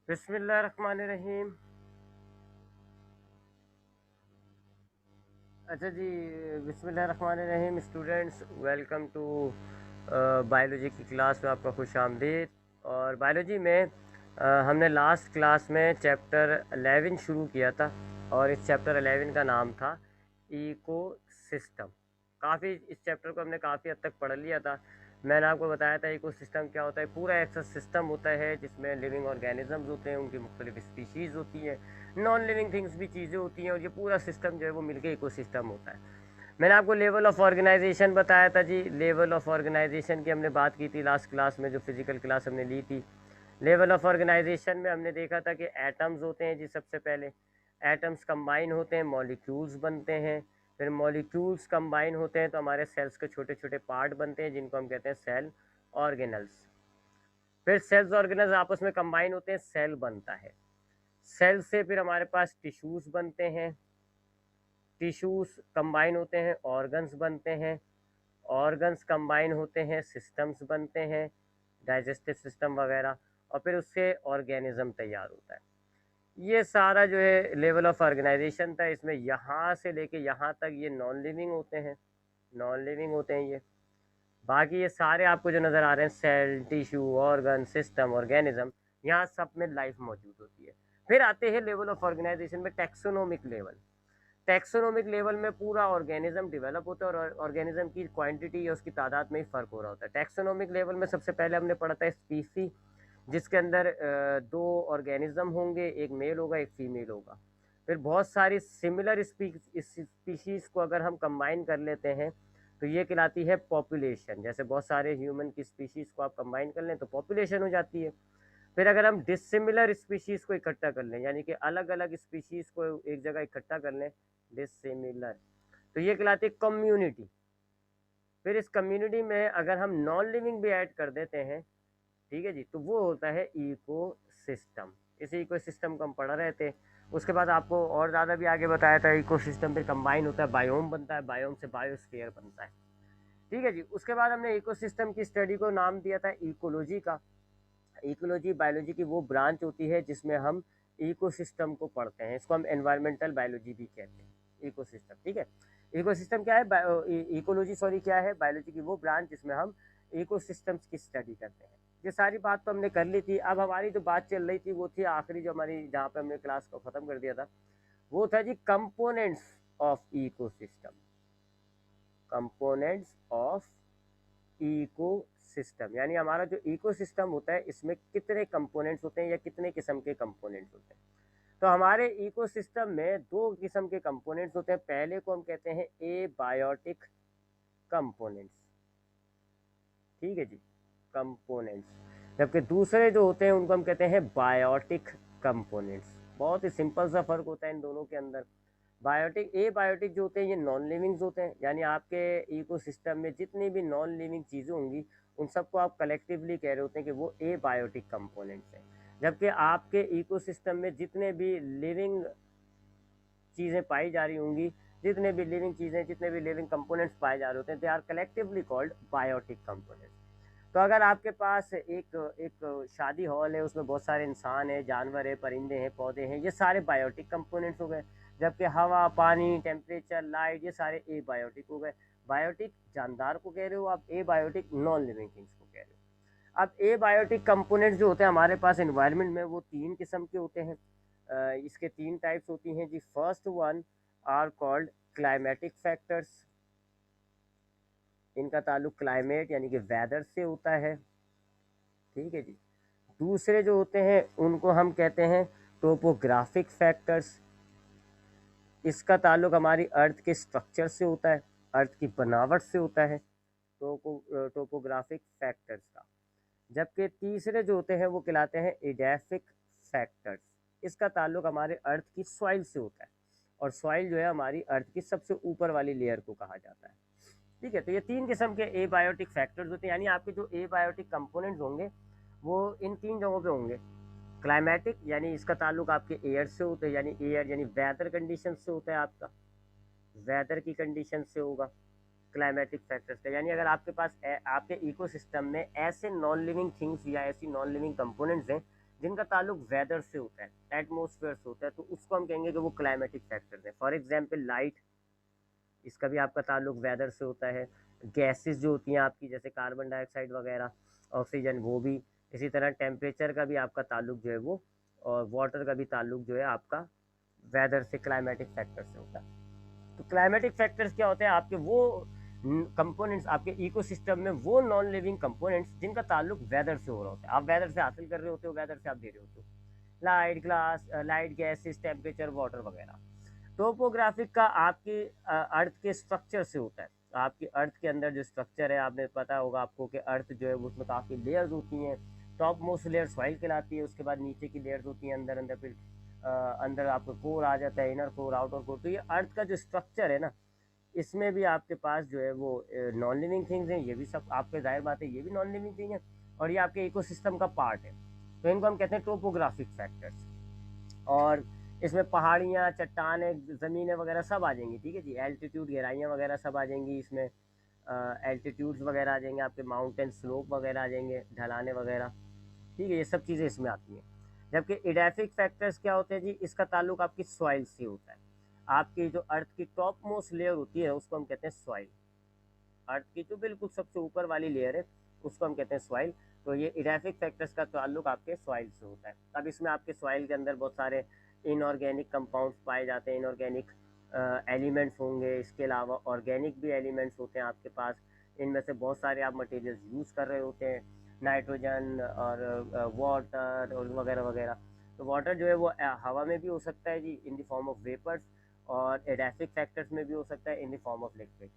बिस्मिल्लाहिर्रहमानिर्रहीम। अच्छा जी, बिस्मिल्लाहिर्रहमानिर्रहीम। स्टूडेंट्स, वेलकम टू बायोलॉजी की क्लास में आपका खुश आमदीद। और बायोलॉजी में हमने लास्ट क्लास में चैप्टर 11 शुरू किया था और इस चैप्टर 11 का नाम था इको सिस्टम। काफ़ी इस चैप्टर को हमने काफ़ी हद तक पढ़ लिया था। मैंने आपको बताया था इको सिस्टम क्या होता है। पूरा एक सिस्टम होता है जिसमें लिविंग ऑर्गेनिजम्स होते हैं, उनकी मुख्तलिफ स्पीशीज़ होती हैं, नॉन लिविंग थिंग्स भी चीज़ें होती हैं, और ये पूरा सिस्टम जो है वो मिलके इकोसिस्टम होता है। मैंने आपको लेवल ऑफ ऑर्गेनाइजेशन बताया था जी। लेवल ऑफ ऑर्गेनाइजेशन की हमने बात की थी लास्ट क्लास में, जो फिजिकल क्लास हमने ली थी। लेवल ऑफ ऑर्गेनाइजेशन में हमने देखा था कि एटम्स होते हैं जी। सबसे पहले एटम्स कंबाइन होते हैं, मॉलिक्यूल्स बनते हैं। फिर मॉलिक्यूल्स कंबाइन होते हैं तो हमारे सेल्स के छोटे छोटे पार्ट बनते हैं, जिनको हम कहते हैं सेल ऑर्गेनल्स। फिर सेल्स ऑर्गेनल्स आपस में कंबाइन होते हैं, सेल बनता है। सेल से फिर हमारे पास टिश्यूज बनते हैं, टिश्यूज कंबाइन होते हैं, ऑर्गन्स बनते हैं, ऑर्गन्स कंबाइन होते हैं, सिस्टम्स बनते हैं, डाइजेस्टिव सिस्टम वगैरह, और फिर उससे ऑर्गेनिज्म तैयार होता है। ये सारा जो है लेवल ऑफ ऑर्गेनाइजेशन था। इसमें यहाँ से लेके यहाँ तक ये नॉन लिविंग होते हैं, नॉन लिविंग होते हैं ये। बाकी ये सारे आपको जो नज़र आ रहे हैं, cell, tissue, organ, system, organism, यहाँ सब में लाइफ मौजूद होती है। फिर आते हैं लेवल ऑफ ऑर्गेनाइजेशन में टैक्सोनोमिक लेवल। टैक्सोनोमिक लेवल में पूरा ऑर्गेनिज्म डेवलप होता है और ऑर्गेनिज्म की क्वांटिटी या उसकी तादाद में ही फ़र्क हो रहा होता है। टैक्सोनोमिक लेवल में सबसे पहले हमने पढ़ा था स्पीसी, जिसके अंदर दो ऑर्गेनिज्म होंगे, एक मेल होगा एक फीमेल होगा। फिर बहुत सारी सिमिलर स्पीशीज़ को अगर हम कंबाइन कर लेते हैं तो ये कहलाती है पॉपुलेशन। जैसे बहुत सारे ह्यूमन की स्पीशीज़ को आप कंबाइन कर लें तो पॉपुलेशन हो जाती है। फिर अगर हम डिसिमिलर स्पीशीज़ को इकट्ठा कर लें, यानी कि अलग अलग स्पीशीज़ को एक जगह इकट्ठा कर लें, डिसिमिलर, तो ये कहलाती है कम्युनिटी। फिर इस कम्युनिटी में अगर हम नॉन लिविंग भी ऐड कर देते हैं, ठीक है जी, तो वो होता है इको सिस्टम। इस इको सिस्टम को हम पढ़ रहे थे। उसके बाद आपको और ज़्यादा भी आगे बताया था, इको सिस्टम फिर कंबाइन होता है, बायोम बनता है, बायोम से बायोस्फीयर बनता है। ठीक है जी। उसके बाद हमने इको सिस्टम की स्टडी को नाम दिया था इकोलॉजी का। इकोलॉजी बायोलॉजी की वो ब्रांच होती है जिसमें हम इकोसिस्टम को पढ़ते हैं। इसको हम एनवायरमेंटल बायोलॉजी भी कहते हैं, इकोसिस्टम। ठीक है। इकोसिस्टम क्या है, इकोलॉजी सॉरी क्या है, बायोलॉजी की वो ब्रांच जिसमें हम इकोसिस्टम्स की स्टडी करते हैं। ये सारी बात तो हमने कर ली थी। अब हमारी जो बात चल रही थी वो थी आखिरी, जो हमारी जहाँ पे हमने क्लास को ख़त्म कर दिया था, वो था जी components of ecosystem. Components of ecosystem, यानी हमारा जो इको सिस्टम होता है इसमें कितने कंपोनेंट्स होते हैं या कितने किस्म के कंपोनेंट्स होते हैं। तो हमारे इको सिस्टम में दो किस्म के कंपोनेंट्स होते हैं। पहले को हम कहते हैं ए बायोटिक कंपोनेंट्स, ठीक है जी, कंपोनेंट्स। जबकि दूसरे जो होते हैं उनको हम कहते हैं बायोटिक कंपोनेंट्स। बहुत ही सिंपल सा फर्क होता है इन दोनों के अंदर। बायोटिक, ए बायोटिक जो होते हैं ये नॉन लिविंग्स होते हैं, यानी आपके इकोसिस्टम में जितनी भी नॉन लिविंग चीज़ें होंगी उन सबको आप कलेक्टिवली कह रहे होते हैं कि वो ए बायोटिक कंपोनेंट्स हैं। जबकि आपके इकोसिस्टम में जितने भी लिविंग चीज़ें पाई जा रही होंगी, जितने भी लिविंग चीज़ें, जितने भी लिविंग कंपोनेंट्स पाए जा रहे होते हैं, they are collectively called biotic components. तो अगर आपके पास एक एक शादी हॉल है, उसमें बहुत सारे इंसान हैं, जानवर हैं, परिंदे हैं, पौधे हैं, ये सारे बायोटिक कंपोनेंट्स हो गए। जबकि हवा, पानी, टेम्परेचर, लाइट, ये सारे ए बायोटिक हो गए। बायोटिक जानदार को कह रहे हो आप, ए बायोटिक नॉन लिविंग थिंग्स को कह रहे हो। अब ए बायोटिक कंपोनेंट्स जो होते हैं हमारे पास एनवायरनमेंट में, वो तीन किस्म के होते हैं। इसके तीन टाइप्स होती हैं जी। First one are called climatic factors. इनका ताल्लुक क्लाइमेट यानी कि वेदर से होता है, ठीक है जी। दूसरे जो होते हैं उनको हम कहते हैं टोपोग्राफिक फैक्टर्स। इसका ताल्लुक हमारी अर्थ के स्ट्रक्चर से होता है, अर्थ की बनावट से होता है, टोपोग्राफिक फैक्टर्स का। जबकि तीसरे जो होते हैं वो कहलाते हैं एडेफिक फैक्टर्स। इसका ताल्लुक हमारे अर्थ की सॉइल से होता है, और सॉइल जो है हमारी अर्थ की सबसे ऊपर वाली लेयर को कहा जाता है। ठीक है। तो ये तीन किस्म के ए बायोटिक फैक्टर्स होते हैं, यानी आपके जो ए बायोटिक कंपोनेंट्स होंगे वो इन तीन जगहों पे होंगे। क्लाइमेटिक यानी इसका ताल्लुक आपके एयर से होता है, यानी एयर यानी वेदर कंडीशन से होता है, आपका वेदर की कंडीशन से होगा क्लाइमेटिक फैक्टर्स का। यानी अगर आपके पास आपके इकोसिस्टम में ऐसे नॉन लिविंग थिंग्स या ऐसी नॉन लिविंग कंपोनेंट्स हैं जिनका ताल्लुक वेदर से होता है, एटमोसफेयर से होता है, तो उसको हम कहेंगे कि वो क्लाइमेटिक फैक्टर्स हैं। फॉर एग्जांपल लाइट, इसका भी आपका ताल्लुक वेदर से होता है। गैसेस जो होती हैं आपकी, जैसे कार्बन डाइऑक्साइड वगैरह, ऑक्सीजन, वो भी। इसी तरह टेम्परेचर का भी आपका ताल्लुक जो है वो, और वाटर का भी ताल्लुक जो है आपका वेदर से, क्लाइमेटिक फैक्टर से होता है। तो क्लाइमेटिक फैक्टर्स क्या होते हैं? आपके वो कंपोनेंट्स आपके इकोसिस्टम में, वो नॉन लिविंग कंपोनेंट्स जिनका ताल्लुक वेदर से हो रहा होता है। आप वेदर से हासिल कर रहे होते हो, वेदर से आप दे रहे होते हो, light, glass, light, gases, temperature, water वगैरह। टोपोग्राफिक का आपकी अर्थ के स्ट्रक्चर से होता है। आपकी अर्थ के अंदर जो स्ट्रक्चर है, आपने पता होगा आपको कि अर्थ जो है उसमें काफ़ी लेयर्स होती हैं। टॉप मोस्ट लेयर सॉइल कहलाती है, उसके बाद नीचे की लेयर्स होती हैं अंदर अंदर, फिर अंदर आपको कोर आ जाता है, इनर कोर, आउटर कोर। तो ये अर्थ का जो स्ट्रक्चर है ना, इसमें भी आपके पास जो है वो नॉन लिविंग थिंग्स हैं। ये भी सब आपके, जाहिर बात है, ये भी नॉन लिविंग थिंग है, और ये आपके इकोसिस्टम का पार्ट है। तो इनको हम कहते हैं टोपोग्राफिक फैक्टर्स। और इसमें पहाड़ियाँ, चट्टानें, ज़मीनें वगैरह सब आ जाएंगी, ठीक है जी। एल्टीट्यूड, गहराइयाँ वगैरह सब आ जाएंगी इसमें। एल्टीट्यूड्स वगैरह आ जाएंगे आपके, माउंटेन स्लोप वगैरह आ जाएंगे, ढलाने वगैरह, ठीक है। ये सब चीज़ें इसमें आती हैं। जबकि इडेफिक फैक्टर्स क्या होते हैं जी? इसका ताल्लुक आपकी सॉइल से होता है। आपकी जो अर्थ की टॉप मोस्ट लेयर होती है उसको हम कहते हैं सॉइल। अर्थ की जो बिल्कुल सबसे ऊपर वाली लेयर है उसको हम कहते हैं सॉइल। तो ये इडेफिक फैक्टर्स का ताल्लुक आपके सॉइल से होता है। अब इसमें आपके सॉइल के अंदर बहुत सारे इनऑर्गेनिक कंपाउंड्स पाए जाते हैं, इनऑर्गेनिक एलिमेंट्स होंगे। इसके अलावा ऑर्गेनिक भी एलिमेंट्स होते हैं आपके पास। इनमें से बहुत सारे आप मटेरियल्स यूज़ कर रहे होते हैं, नाइट्रोजन और वाटर और वगैरह वगैरह। तो वाटर जो है वो हवा में भी हो सकता है जी, in the form of vapours, और एडेफिक फैक्टर्स में भी हो सकता है, in the form of liquid.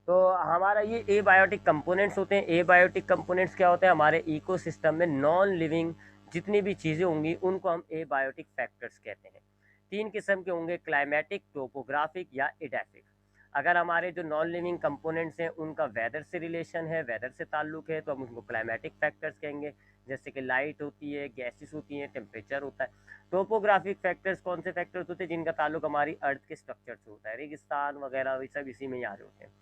तो हमारा ये एबायोटिक कंपोनेंट्स होते हैं। एबायोटिक कंपोनेंट्स क्या होते हैं? हमारे इकोसिस्टम में नॉन लिविंग जितनी भी चीज़ें होंगी उनको हम एबायोटिक फैक्टर्स कहते हैं। तीन किस्म के होंगे, क्लाइमेटिक, टोपोग्राफिक या एडेफिक। अगर हमारे जो नॉन लिविंग कंपोनेंट्स हैं उनका वेदर से रिलेशन है, वेदर से ताल्लुक है, तो हम उनको क्लाइमेटिक फैक्टर्स कहेंगे, जैसे कि लाइट होती है, गैसेस होती हैं, टेम्परेचर होता है। टोपोग्राफिक फैक्टर्स कौन से फैक्टर्स होते हैं? जिनका ताल्लुक हमारी अर्थ के स्ट्रक्चर से होता है, रेगिस्तान वगैरह ये सब इसी में ही आ रहे होते हैं।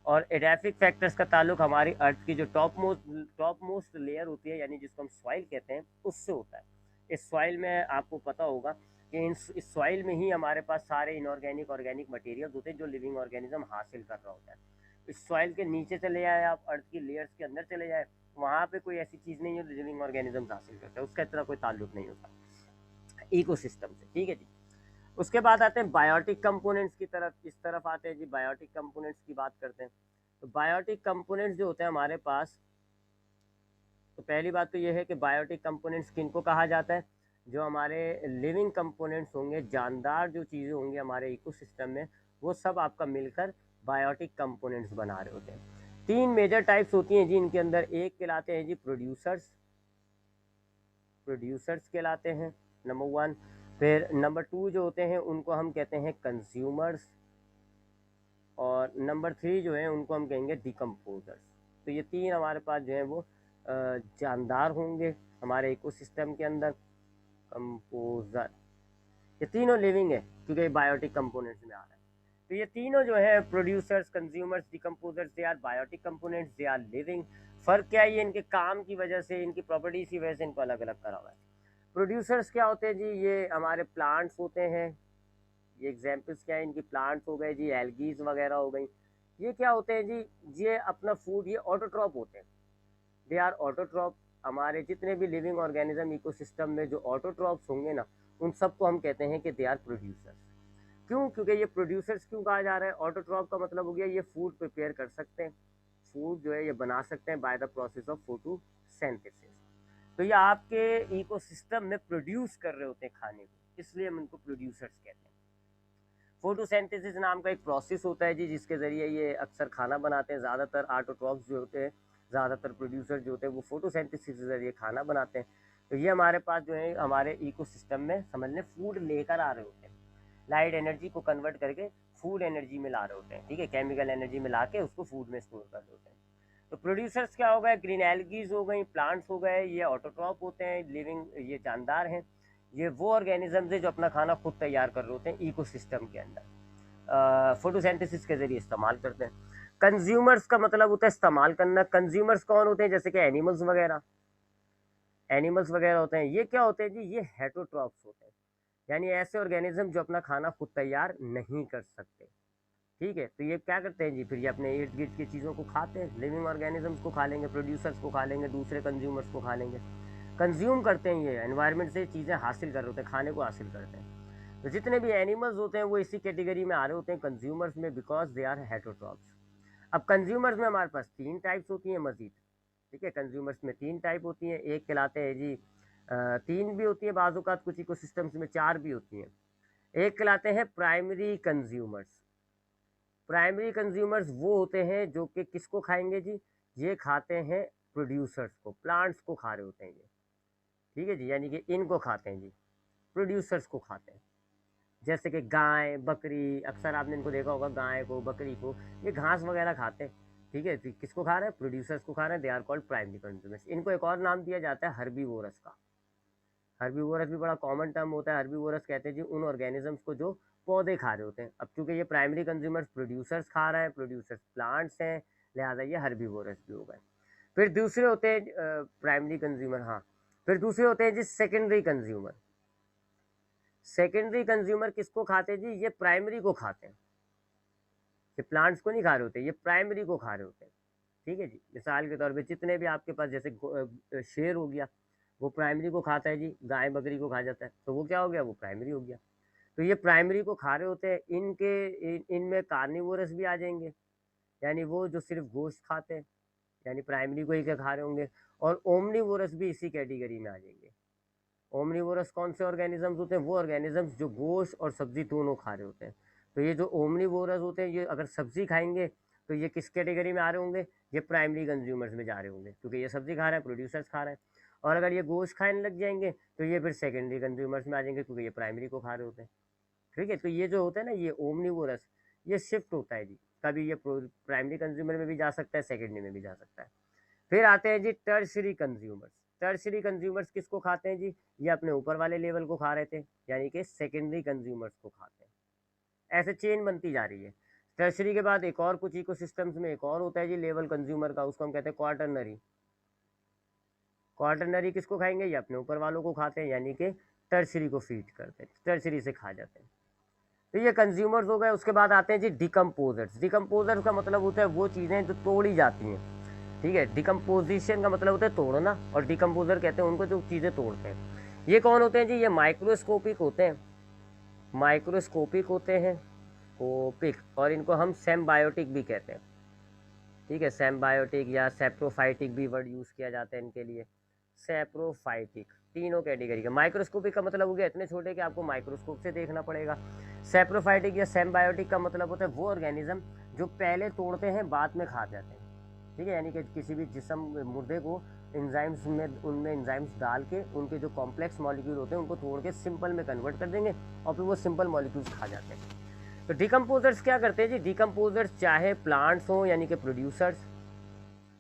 और एडेफिक फैक्टर्स का ताल्लुक हमारी अर्थ की जो टॉप मोस्ट लेयर होती है, यानी जिसको हम सॉइल कहते हैं, उससे होता है। इस सॉइल में आपको पता होगा कि इस सॉइल में ही हमारे पास सारे इनऑर्गेनिक, ऑर्गेनिक मटेरियल्स होते हैं जो लिविंग ऑर्गेनिज्म हासिल कर रहा होता है। इस सॉइल के नीचे चले जाए आप, अर्थ की लेयर्स के अंदर चले जाए, वहाँ पे कोई ऐसी चीज़ नहीं है जो लिविंग ऑर्गेनिज्म हासिल करता है, उसका इतना कोई ताल्लुक नहीं होता इकोसिस्टम से, ठीक है जी। उसके बाद आते हैं बायोटिक कंपोनेंट्स की तरफ। इस तरफ आते हैं जी, बायोटिक कंपोनेंट्स की बात करते हैं। तो बायोटिक कंपोनेंट्स जो होते हैं हमारे पास, तो पहली बात तो ये है कि बायोटिक कंपोनेंट्स किनको कहा जाता है? जो हमारे लिविंग कंपोनेंट्स होंगे, जानदार जो चीज़ें होंगी हमारे इकोसिस्टम में, वो सब आपका मिलकर बायोटिक कंपोनेंट्स बना रहे होते हैं। तीन मेजर टाइप्स होती हैं जी इनके अंदर। एक कहलाते हैं जी प्रोड्यूसर्स, प्रोड्यूसर्स कहलाते हैं, नंबर वन। फिर नंबर टू जो होते हैं उनको हम कहते हैं कंज्यूमर्स, और नंबर थ्री जो है उनको हम कहेंगे डिकम्पोजर्स। तो ये तीन हमारे पास जो है वो जानदार होंगे हमारे इकोसिस्टम के अंदर। कंपोजर, ये तीनों लिविंग है क्योंकि बायोटिक कंपोनेंट्स में आ रहा है। तो ये तीनों जो है, producers, consumers, decomposers, they are biotic components, they are living. फ़र्क क्या है? ये इनके काम की वजह से, इनकी प्रॉपर्टीज की वजह से इनको अलग अलग करा हुआ है। प्रोड्यूसर्स क्या होते हैं जी? ये हमारे प्लांट्स होते हैं। ये एग्जाम्पल्स क्या है इनकी? प्लांट्स हो गए जी, एल्गीज वगैरह हो गई। ये क्या होते हैं जी? ये अपना फूड, ये ऑटोट्रॉप होते हैं, दे आर ऑटोट्रॉप। हमारे जितने भी लिविंग ऑर्गेनिज्म इकोसिस्टम में जो ऑटोट्रॉप्स होंगे ना, उन सबको हम कहते हैं कि दे आर प्रोड्यूसर्स। क्यों? क्योंकि ये प्रोड्यूसर्स क्यों कहा जा रहा है? ऑटोट्रॉप का मतलब हो गया ये फूड प्रिपेयर कर सकते हैं, फूड जो है ये बना सकते हैं by the process of photosynthesis. तो ये आपके इकोसिस्टम में प्रोड्यूस कर रहे होते हैं खाने को, इसलिए हम इनको प्रोड्यूसर्स कहते हैं। फोटोसिंथेसिस नाम का एक प्रोसेस होता है जी, जिसके ज़रिए ये अक्सर खाना बनाते हैं। ज़्यादातर ऑटोट्रॉप्स जो होते हैं, ज़्यादातर प्रोड्यूसर जो होते हैं, वो फोटोसिंथेसिस के ज़रिए खाना बनाते हैं। तो ये हमारे पास जो है हमारे इकोसिस्टम में समझ लें फूड लेकर आ रहे होते हैं, लाइट एनर्जी को कन्वर्ट करके फूड एनर्जी में ला रहे होते हैं, ठीक है, केमिकल एनर्जी में ला के उसको फूड में स्टोर कर रहे होते हैं। तो प्रोड्यूसर्स क्या हो गए? ग्रीन एल्गीज हो गई, प्लांट्स हो गए, ये ऑटोट्रॉप होते हैं, लिविंग, ये जानदार हैं। ये वो ऑर्गेनिज्म है जो अपना खाना खुद तैयार कर रहे होते हैं इकोसिस्टम के अंदर, फोटोसिंथेसिस के जरिए इस्तेमाल करते हैं। कंज्यूमर्स का मतलब होता है इस्तेमाल करना। कंज्यूमर्स कौन होते हैं? जैसे कि एनिमल्स वगैरह। एनिमल्स वगैरह होते हैं, ये क्या होते हैं जी, ये हेटरोट्रॉफ्स होते हैं, यानी ऐसे ऑर्गेनिज्म जो अपना खाना खुद तैयार नहीं कर सकते। ठीक है, तो ये क्या करते हैं जी, फिर ये अपने इर्द गिर्द की चीज़ों को खाते हैं, लिविंग ऑर्गेनिजम्स को खा लेंगे, प्रोड्यूसर्स को खा लेंगे, दूसरे कंज्यूमर्स को खा लेंगे, कंज्यूम करते हैं, ये एनवायरनमेंट से चीज़ें हासिल कर रहे होते हैं, खाने को हासिल करते हैं। तो जितने भी एनिमल्स होते हैं वो इसी कैटेगरी में आ रहे होते हैं कंज्यूमर्स में, बिकॉज दे आर हेटरोट्रॉफ्स। अब कंज्यूमर्स में हमारे पास 3 टाइप्स होती हैं मजीद। ठीक है, कंज्यूमर्स में 3 टाइप होती हैं, एक कहलाते हैं जी 3 भी होती है बाज़-औक़ात, कुछ इकोसिस्टम्स में 4 भी होती हैं। एक कहलाते हैं प्राइमरी कंज्यूमर्स। प्राइमरी कंज्यूमर्स वो होते हैं जो कि किसको खाएंगे जी, ये खाते हैं प्रोड्यूसर्स को, प्लांट्स को खा रहे होते हैं ये। ठीक है जी, यानी कि इनको खाते हैं जी, प्रोड्यूसर्स को खाते हैं, जैसे कि गाय, बकरी, अक्सर आपने इनको देखा होगा, गाय को, बकरी को, ये घास वगैरह खाते हैं। ठीक है, तो किसको खा रहे हैं, प्रोड्यूसर्स को खा रहे हैं, they are called primary consumers. इनको एक और नाम दिया जाता है हर्बीवोरस का। हर्बीवोरस भी बड़ा कॉमन टर्म होता है। हर्बीवोरस कहते हैं जी उन ऑर्गेनिजम्स को जो पौधे खा रहे होते हैं। अब चूंकि ये प्राइमरी कंज्यूमर्स प्रोड्यूसर्स खा रहे हैं, प्रोड्यूसर्स प्लांट्स हैं, लिहाजा ये हर्बीवोरस भी हो गए। फिर दूसरे होते हैं प्राइमरी कंज्यूमर, हाँ, फिर दूसरे होते हैं जी सेकेंडरी कंज्यूमर। सेकेंडरी कंज्यूमर किसको खाते हैं जी, ये प्राइमरी को खाते हैं, ये प्लांट्स को नहीं खा रहे होते, ये प्राइमरी को खा रहे होते हैं। ठीक है जी, मिसाल के तौर पे जितने भी आपके पास जैसे शेर हो गया, वो प्राइमरी को खाता है जी, गाय बकरी को खा जाता है, तो वो क्या हो गया, वो प्राइमरी हो गया। तो ये प्राइमरी को खा रहे होते हैं, इनमें कार्निवोरस भी आ जाएंगे, यानी वो जो सिर्फ गोश्त खाते हैं, यानी प्राइमरी को ही क्या खा रहे होंगे। और ओमनीवोरस भी इसी कैटेगरी में आ जाएंगे। ओमनीवोरस कौन से ऑर्गेनिजम्स होते हैं, वो ऑर्गेनिजम्स जो गोश्त और सब्जी दोनों खा रहे होते हैं। तो ये जो ओमनीवोरस होते हैं, ये अगर सब्जी खाएंगे तो ये किस कैटेगरी में आ रहे होंगे, ये प्राइमरी कंज्यूमर्स में जा रहे होंगे, क्योंकि ये सब्जी खा रहे हैं, प्रोड्यूसर्स खा रहे हैं। और अगर ये गोश्त खाने लग जाएंगे तो ये फिर सेकेंडरी कंज्यूमर्स में आ जाएंगे, क्योंकि ये प्राइमरी को खा रहे होते हैं। ठीक है, तो ये जो होता है ना, ये ओमनीवोरस, ये शिफ्ट होता है जी, कभी ये प्राइमरी कंज्यूमर में भी जा सकता है, सेकेंडरी में भी जा सकता है। फिर आते हैं जी टर्शरी कंज्यूमर्स। टर्शरी कंज्यूमर्स किसको खाते हैं जी, ये अपने ऊपर वाले लेवल को खा रहे थे, यानी कि सेकेंडरी कंज्यूमर्स को खाते हैं। ऐसे चेन बनती जा रही है। टर्शरी के बाद एक और कुछ इकोसिस्टम्स में एक और होता है जी लेवल कंज्यूमर का, उसको हम कहते हैं क्वार्टरनरी। क्वार्टरनरी किसको खाएंगे, ये अपने ऊपर वालों को खाते हैं, यानी कि टर्शरी को फीड करते हैं, टर्शरी से खा जाते हैं। तो ये कंज्यूमर्स हो गए। उसके बाद आते हैं जी डिकम्पोजर्स। डिकम्पोजर्स का मतलब होता है वो चीज़ें जो तोड़ी जाती हैं। ठीक है, डिकम्पोजिशन का मतलब होता है तोड़ना, और डिकम्पोजर कहते हैं उनको जो चीज़ें तोड़ते हैं। ये कौन होते हैं जी, ये माइक्रोस्कोपिक होते हैं, माइक्रोस्कोपिक होते हैं, स्कोपिक, और इनको हम सेम्बायोटिक भी कहते हैं। ठीक है, सेम्बायोटिक या सेप्रोफाइटिक भी वर्ड यूज़ किया जाता है इनके लिए। सेप्रोफाइटिक, तीनों कैटेगरी का। माइक्रोस्कोपिक का मतलब हो गया इतने छोटे कि आपको माइक्रोस्कोप से देखना पड़ेगा। सेप्रोफाइटिक या सेम्बायोटिक का मतलब होता है वो ऑर्गेनिज्म जो पहले तोड़ते हैं बाद में खा जाते हैं। ठीक है, यानी कि किसी भी जिस्म मुर्दे को एंजाइम्स में, उनमें एंजाइम्स डाल के उनके जो कॉम्प्लेक्स मॉलिक्यूल होते हैं उनको तोड़ के सिंपल में कन्वर्ट कर देंगे, और फिर वो सिंपल मॉलिक्यूल्स खा जाते हैं। तो डिकम्पोजर्स क्या करते हैं जी, डिकम्पोजर्स चाहे प्लांट्स हों यानी कि प्रोड्यूसर्स,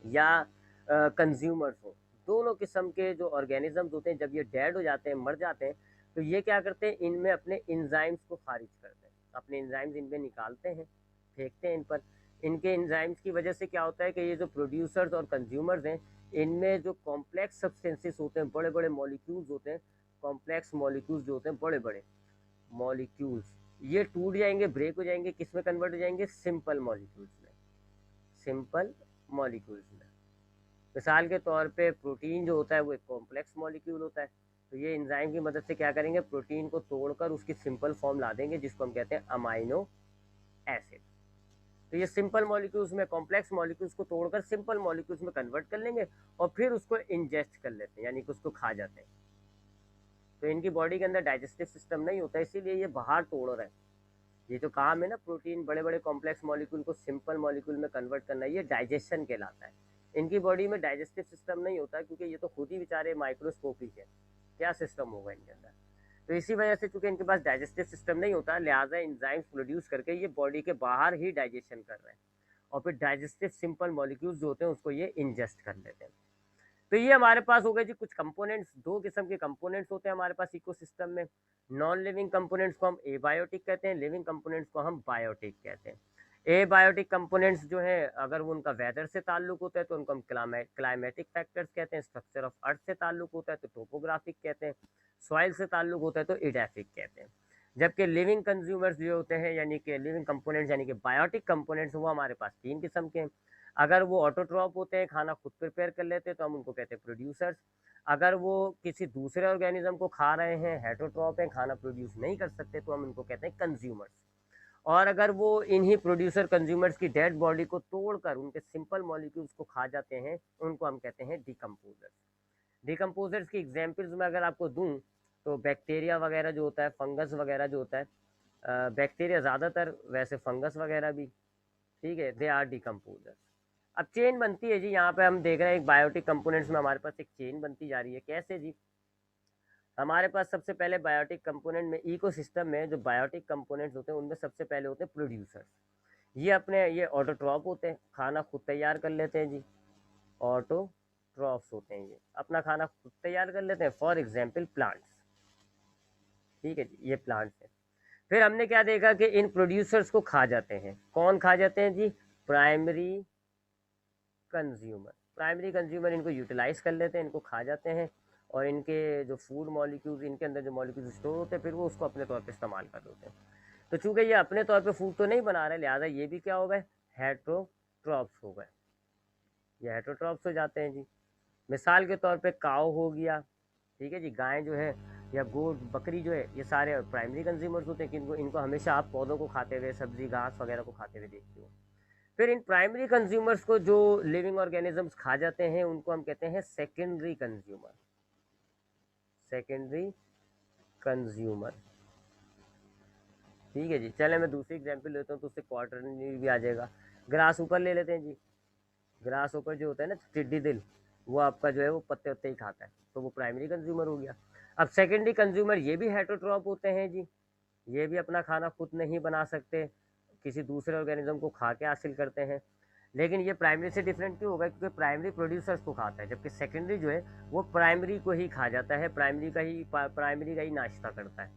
या कंज्यूमर्स हों, दोनों किस्म के जो ऑर्गेनिजम्स होते हैं जब ये डेड हो जाते हैं, मर जाते हैं, तो ये क्या करते हैं, इनमें अपने एंजाइम्स को खारिज करते हैं, अपने एंजाइम्स इनमें निकालते हैं, फेंकते हैं इन पर। इनके एंजाइम्स की वजह से क्या होता है कि ये जो प्रोड्यूसर्स और कंज्यूमर्स हैं, इनमें जो कॉम्प्लेक्स सब्सटेंसेस होते हैं, बड़े बड़े मॉलिक्यूल्स होते हैं, कॉम्प्लेक्स मॉलिक्यूल्स जो होते हैं, बड़े बड़े मॉलिक्यूल्स, ये टूट जाएंगे, ब्रेक हो जाएंगे, किस में कन्वर्ट हो जाएंगे, सिंपल मॉलिक्यूल्स में, सिंपल मॉलिक्यूल्स में। मिसाल के तौर पे प्रोटीन जो होता है वो एक कॉम्प्लेक्स मॉलिक्यूल होता है, तो ये एंजाइम की मदद से क्या करेंगे, प्रोटीन को तोड़कर उसकी सिंपल फॉर्म ला देंगे, जिसको हम कहते हैं अमाइनो एसिड। तो ये सिंपल मॉलिक्यूल्स में कॉम्प्लेक्स मॉलिक्यूल्स को तोड़कर सिंपल मॉलिक्यूल्स में कन्वर्ट कर लेंगे, और फिर उसको इंजेस्ट कर लेते हैं, यानी कि उसको खा जाते हैं। तो इनकी बॉडी के अंदर डाइजेस्टिव सिस्टम नहीं होता, इसीलिए ये बाहर तोड़ रहे हैं। ये जो काम है ना, प्रोटीन बड़े बड़े कॉम्प्लेक्स मॉलिक्यूल को सिंपल मॉलिक्यूल में कन्वर्ट करना, ये डाइजेशन कहलाता है। इनकी बॉडी में डाइजेस्टिव सिस्टम नहीं होता, क्योंकि ये तो खुद ही बेचारे माइक्रोस्कोपिक है, क्या सिस्टम होगा इनके अंदर। तो इसी वजह से चूंकि इनके पास डाइजेस्टिव सिस्टम नहीं होता, लिहाजा एंजाइम्स प्रोड्यूस करके ये बॉडी के बाहर ही डाइजेशन कर रहे हैं, और फिर डाइजेस्टिव सिंपल मॉलिक्यूल्स जो होते हैं उसको ये इंजेस्ट कर लेते हैं। तो ये हमारे पास हो गए जी कुछ कंपोनेंट्स। दो किस्म के कंपोनेंट्स होते हैं हमारे पास इकोसिस्टम में। नॉन लिविंग कंपोनेंट्स को हम एबायोटिक कहते हैं, लिविंग कंपोनेंट्स को हम बायोटिक कहते हैं। एबायोटिक कंपोनेंट्स जो है अगर वो उनका वेदर से ताल्लुक होता है तो उनको हम क्लाइमेटिक फैक्टर्स कहते हैं, स्ट्रक्चर ऑफ अर्थ से ताल्लुक होता है तो टोपोग्राफिक कहते हैं, सॉइल से ताल्लुक होता है तो इडेफिक कहते हैं। जबकि लिविंग कंज्यूमर्स जो होते हैं यानी कि लिविंग कंपोनेंट्स यानी कि बायोटिक कंपोनेंट्स वो हमारे पास 3 किस्म के हैं। अगर वो ऑटोट्रॉप होते हैं, खाना खुद प्रिपेयर कर लेते हैं तो हम उनको कहते हैं प्रोड्यूसर्स। अगर वो किसी दूसरे ऑर्गेनिज्म को खा रहे हैं, हेटरोट्रॉप हैं, खाना प्रोड्यूस नहीं कर सकते तो हम उनको कहते हैं कंज्यूमर्स। और अगर वो इन्हीं प्रोड्यूसर कंज्यूमर्स की डेड बॉडी को तोड़कर उनके सिंपल मॉलिक्यूल्स को खा जाते हैं उनको हम कहते हैं डिकम्पोजर्स। डिकम्पोजर्स की एग्जांपल्स में अगर आपको दूं तो बैक्टीरिया वगैरह जो होता है, फंगस वगैरह जो होता है, बैक्टीरिया ज़्यादातर, वैसे फंगस वगैरह भी, ठीक है, दे आर डिकम्पोजर्स। अब चेन बनती है जी, यहाँ पे हम देख रहे हैं एक बायोटिक कंपोनेंट्स में हमारे पास एक चेन बनती जा रही है। कैसे जी? हमारे पास सबसे पहले बायोटिक कंपोनेंट में, इकोसिस्टम में जो बायोटिक कंपोनेंट्स होते हैं उनमें सबसे पहले होते हैं प्रोड्यूसर्स। ये ऑटोट्रॉप होते हैं, खाना खुद तैयार कर लेते हैं जी, ऑटोट्रॉप्स होते हैं, ये अपना खाना खुद तैयार कर लेते हैं। फॉर एग्जाम्पल प्लांट्स, ठीक है जी, ये प्लांट्स है। फिर हमने क्या देखा कि इन प्रोड्यूसर्स को खा जाते हैं। कौन खा जाते हैं जी? Primary consumer. प्राइमरी कंज्यूमर इनको यूटिलाइज कर लेते हैं, इनको खा जाते हैं और इनके जो फूड मॉलिक्यूल्स, इनके अंदर जो मॉलिक्यूल्स स्टोर होते हैं फिर वो उसको अपने तौर पे इस्तेमाल कर लेते हैं। तो चूंकि ये अपने तौर पे फूड तो नहीं बना रहे, लिहाजा ये भी क्या हो गए? हेट्रोट्रॉप्स हो गए। ये हेट्रोट्रॉप्स हो जाते हैं जी। मिसाल के तौर पे काव हो गया, ठीक है जी, गाय जो है या गोट बकरी जो है, ये सारे प्राइमरी कंज्यूमर्स होते हैं कि इनको हमेशा आप पौधों को खाते हुए, सब्जी घास वगैरह को खाते हुए देखते हो। फिर इन प्राइमरी कंज्यूमर्स को जो लिविंग ऑर्गेनिजम्स खा जाते हैं उनको हम कहते हैं सेकेंडरी कंज्यूमर। सेकेंडरी कंज्यूमर, ठीक है जी। चले मैं दूसरी एग्जांपल लेता हूँ तो उससे क्वार्टरनरी भी आ जाएगा। ग्रास ऊपर ले लेते हैं जी। ग्रास ऊपर जो होता है ना टिड्डी दिल, वो आपका जो है वो पत्ते उत्ते ही खाता है, तो वो प्राइमरी कंज्यूमर हो गया। अब सेकेंडरी कंज्यूमर ये भी हेटरोट्रॉप होते हैं जी। ये भी अपना खाना खुद नहीं बना सकते, किसी दूसरे ऑर्गेनिज्म को खा के हासिल करते हैं। लेकिन ये प्राइमरी से डिफरेंट क्यों होगा? क्योंकि प्राइमरी प्रोड्यूसर्स को खाता है, जबकि सेकेंडरी जो है वो प्राइमरी को ही खा जाता है, प्राइमरी का ही नाश्ता करता है।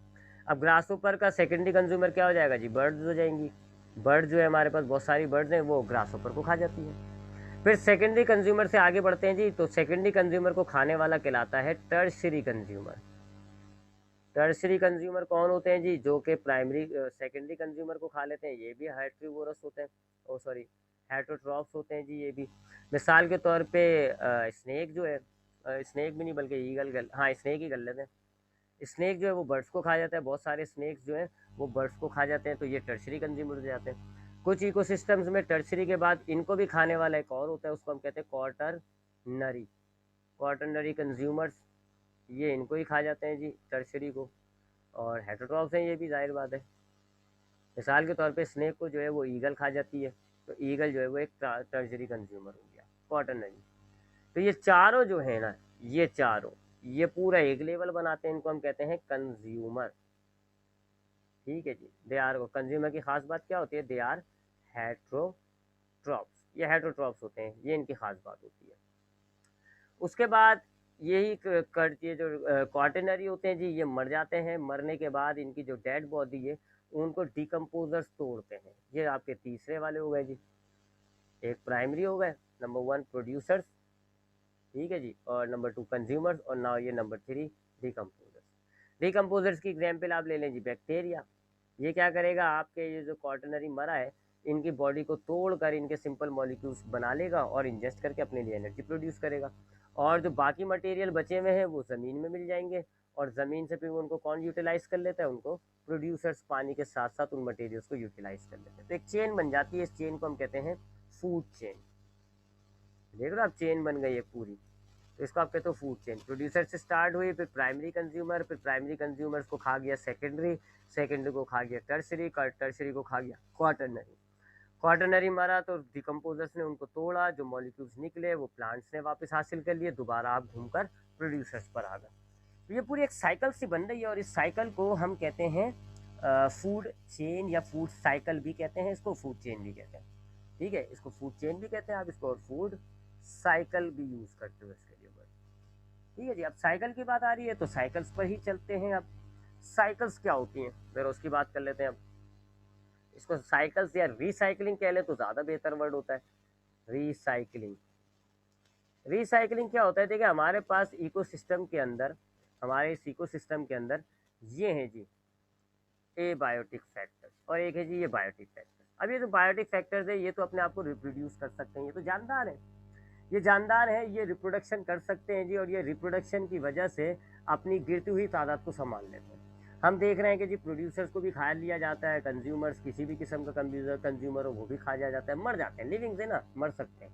अब ग्रास ऊपर का सेकेंडरी कंज्यूमर क्या हो जाएगा जी? बर्ड्स हो जाएंगी। बर्ड जो है हमारे पास बहुत सारी बर्ड्स हैं, वो ग्रास ऊपर को खा जाती है। फिर सेकेंडरी कंज्यूमर से आगे बढ़ते हैं जी, तो सेकेंडरी कंज्यूमर को खाने वाला कहलाता है टर्शरी कंज्यूमर। टर्शरी कंज्यूमर कौन होते हैं जी? जो कि प्राइमरी सेकेंडरी कंज्यूमर को खा लेते हैं, ये भी हाइट्रीवोरस होते हैं, ओ सॉरी हेटरोट्रॉप्स होते हैं जी ये भी। मिसाल के तौर पे स्नेक जो है, स्नेक भी नहीं बल्कि ईगल, हाँ स्नेक ही कर लेते हैं। स्नेक जो है वो बर्ड्स को खा जाता है, बहुत सारे स्नेक्स जो हैं वो बर्ड्स को खा जाते हैं, तो ये टर्शरी कंज्यूमर हो जाते हैं। कुछ इकोसिस्टम्स में टर्शरी के बाद इनको भी खाने वाला एक और होता है, उसको हम कहते हैं क्वार्टरनरी। क्वार्टरनरी कंज्यूमर्स, ये इनको ही खा जाते हैं जी, टर्शरी को। और हेटरोट्रॉप्स हैं ये भी, जाहिर बात है। मिसाल के तौर पे स्नेक को जो है वो ईगल खा जाती है, तो ईगल जो है वो एक टर्शरी कंज्यूमर हो गया, क्वार्टरनरी। तो ये चारों जो है ना, ये चारों, ये पूरा एक लेवल बनाते हैं, इनको हम कहते हैं कंज्यूमर, ठीक है जी। दे आर, कंज्यूमर की खास बात क्या होती है? दे आर हेट्रोट्रॉप्स, ये हेट्रोट्रॉप्स होते हैं, ये इनकी खास बात होती है। उसके बाद यही ये जो क्वार्टरनरी होते हैं जी, ये मर जाते हैं। मरने के बाद इनकी जो डेड बॉडी है उनको डिकम्पोजर्स तोड़ते हैं। ये आपके तीसरे वाले हो गए जी। एक प्राइमरी हो गए, नंबर 1 प्रोड्यूसर्स, ठीक है जी, और नंबर 2 कंज्यूमर्स, और नाउ ये नंबर 3 डिकम्पोजर्स। डिकम्पोजर्स की एग्जाम्पल आप ले लें जी, बैक्टीरिया। ये क्या करेगा? आपके ये जो क्वार्टरनरी मरा है इनकी बॉडी को तोड़कर इनके सिंपल मॉलिक्यूल्स बना लेगा और इंजेस्ट करके अपने लिए एनर्जी प्रोड्यूस करेगा। और जो बाकी मटेरियल बचे हुए हैं वो ज़मीन में मिल जाएंगे, और ज़मीन से फिर उनको कौन यूटिलाइज कर लेता है? उनको प्रोड्यूसर्स पानी के साथ साथ उन मटेरियल्स को यूटिलाइज कर लेते हैं। तो एक चेन बन जाती है, इस चेन को हम कहते हैं फूड चेन। देख लो आप, चेन बन गई है पूरी, तो इसको आप कहते हो फूड चेन। प्रोड्यूसर से स्टार्ट हुई, फिर प्राइमरी कंज्यूमर, फिर प्राइमरी कंज्यूमर्स को खा गया सेकेंडरी, सेकेंडरी को खा गया टर्शरी, टर्शरी को खा गया क्वार्टरनरी। क्वार्टरनरी मारा तो डिकम्पोजर्स ने उनको तोड़ा, जो मॉलिक्यूल्स निकले वो प्लांट्स ने वापस हासिल कर लिए, दोबारा आप घूमकर प्रोड्यूसर्स पर आ गए। तो ये पूरी एक साइकिल सी बन रही है, और इस साइकिल को हम कहते हैं फूड चेन या फूड साइकिल भी कहते हैं, इसको फूड चेन भी कहते हैं, ठीक है। इसको फूड चेन भी कहते हैं आप इसको, और फूड साइकिल भी यूज करते हो इसके लिए वर्ड, ठीक है जी। अब साइकिल की बात आ रही है तो साइकिल्स पर ही चलते हैं। अब साइकिल्स क्या होती हैं, जरा उसकी बात कर लेते हैं। अब इसको साइकिल्स या रिसाइकलिंग कह ले तो ज़्यादा बेहतर वर्ड होता है। रिसाइकलिंग, रिसाइकलिंग क्या होता है, देखिए हमारे पास इकोसिस्टम के अंदर, हमारे इस इकोसिस्टम के अंदर ये है जी एबायोटिक फैक्टर्स और एक है जी ये बायोटिक फैक्टर्स। अब ये जो बायोटिक फैक्टर्स है ये तो अपने आप को रिप्रोड्यूस कर सकते हैं, ये तो जानदार है, ये जानदार है, ये रिप्रोडक्शन कर सकते हैं जी, और ये रिप्रोडक्शन की वजह से अपनी गिरती हुई तादाद को संभाल लेते हैं। हम देख रहे हैं कि जी प्रोड्यूसर्स को भी खा लिया जाता है, कंज्यूमर्स किसी भी किस्म का कंज्यूमर हो वो भी खा लिया जाता है, मर जाते हैं, लिविंग से ना मर सकते हैं,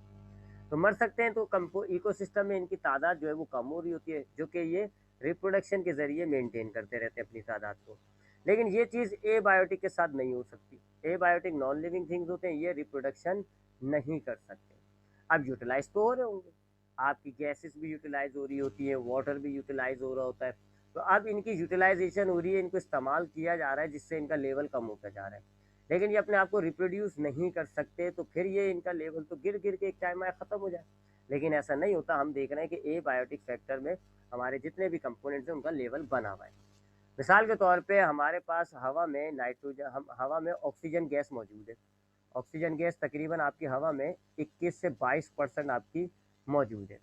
तो मर सकते हैं। तो इकोसिस्टम में इनकी तादाद जो है वो कम हो रही होती है, जो कि ये रिप्रोडक्शन के जरिए मेंटेन करते रहते हैं अपनी तादाद को। लेकिन ये चीज़ एबायोटिक के साथ नहीं हो सकती। एबायोटिक नॉन लिविंग थिंग्स होते हैं, ये रिप्रोडक्शन नहीं कर सकते। अब यूटिलाइज तो हो रहे होंगे, आपकी गैसेस भी यूटिलाइज हो रही होती है, वाटर भी यूटिलाइज हो रहा होता है, तो अब इनकी यूटिलाइजेशन हो रही है, इनको इस्तेमाल किया जा रहा है जिससे इनका लेवल कम होता जा रहा है। लेकिन ये अपने आप को रिप्रोड्यूस नहीं कर सकते, तो फिर ये इनका लेवल तो गिर गिर के एक टाइम आया ख़त्म हो जाए। लेकिन ऐसा नहीं होता, हम देख रहे हैं कि एबायोटिक फैक्टर में हमारे जितने भी कंपोनेंट्स हैं उनका लेवल बना हुआ है। मिसाल के तौर पे हमारे पास हवा में नाइट्रोजन, हम हवा में ऑक्सीजन गैस मौजूद है। ऑक्सीजन गैस तकरीबन आपकी हवा में 21 से 22% आपकी मौजूद है।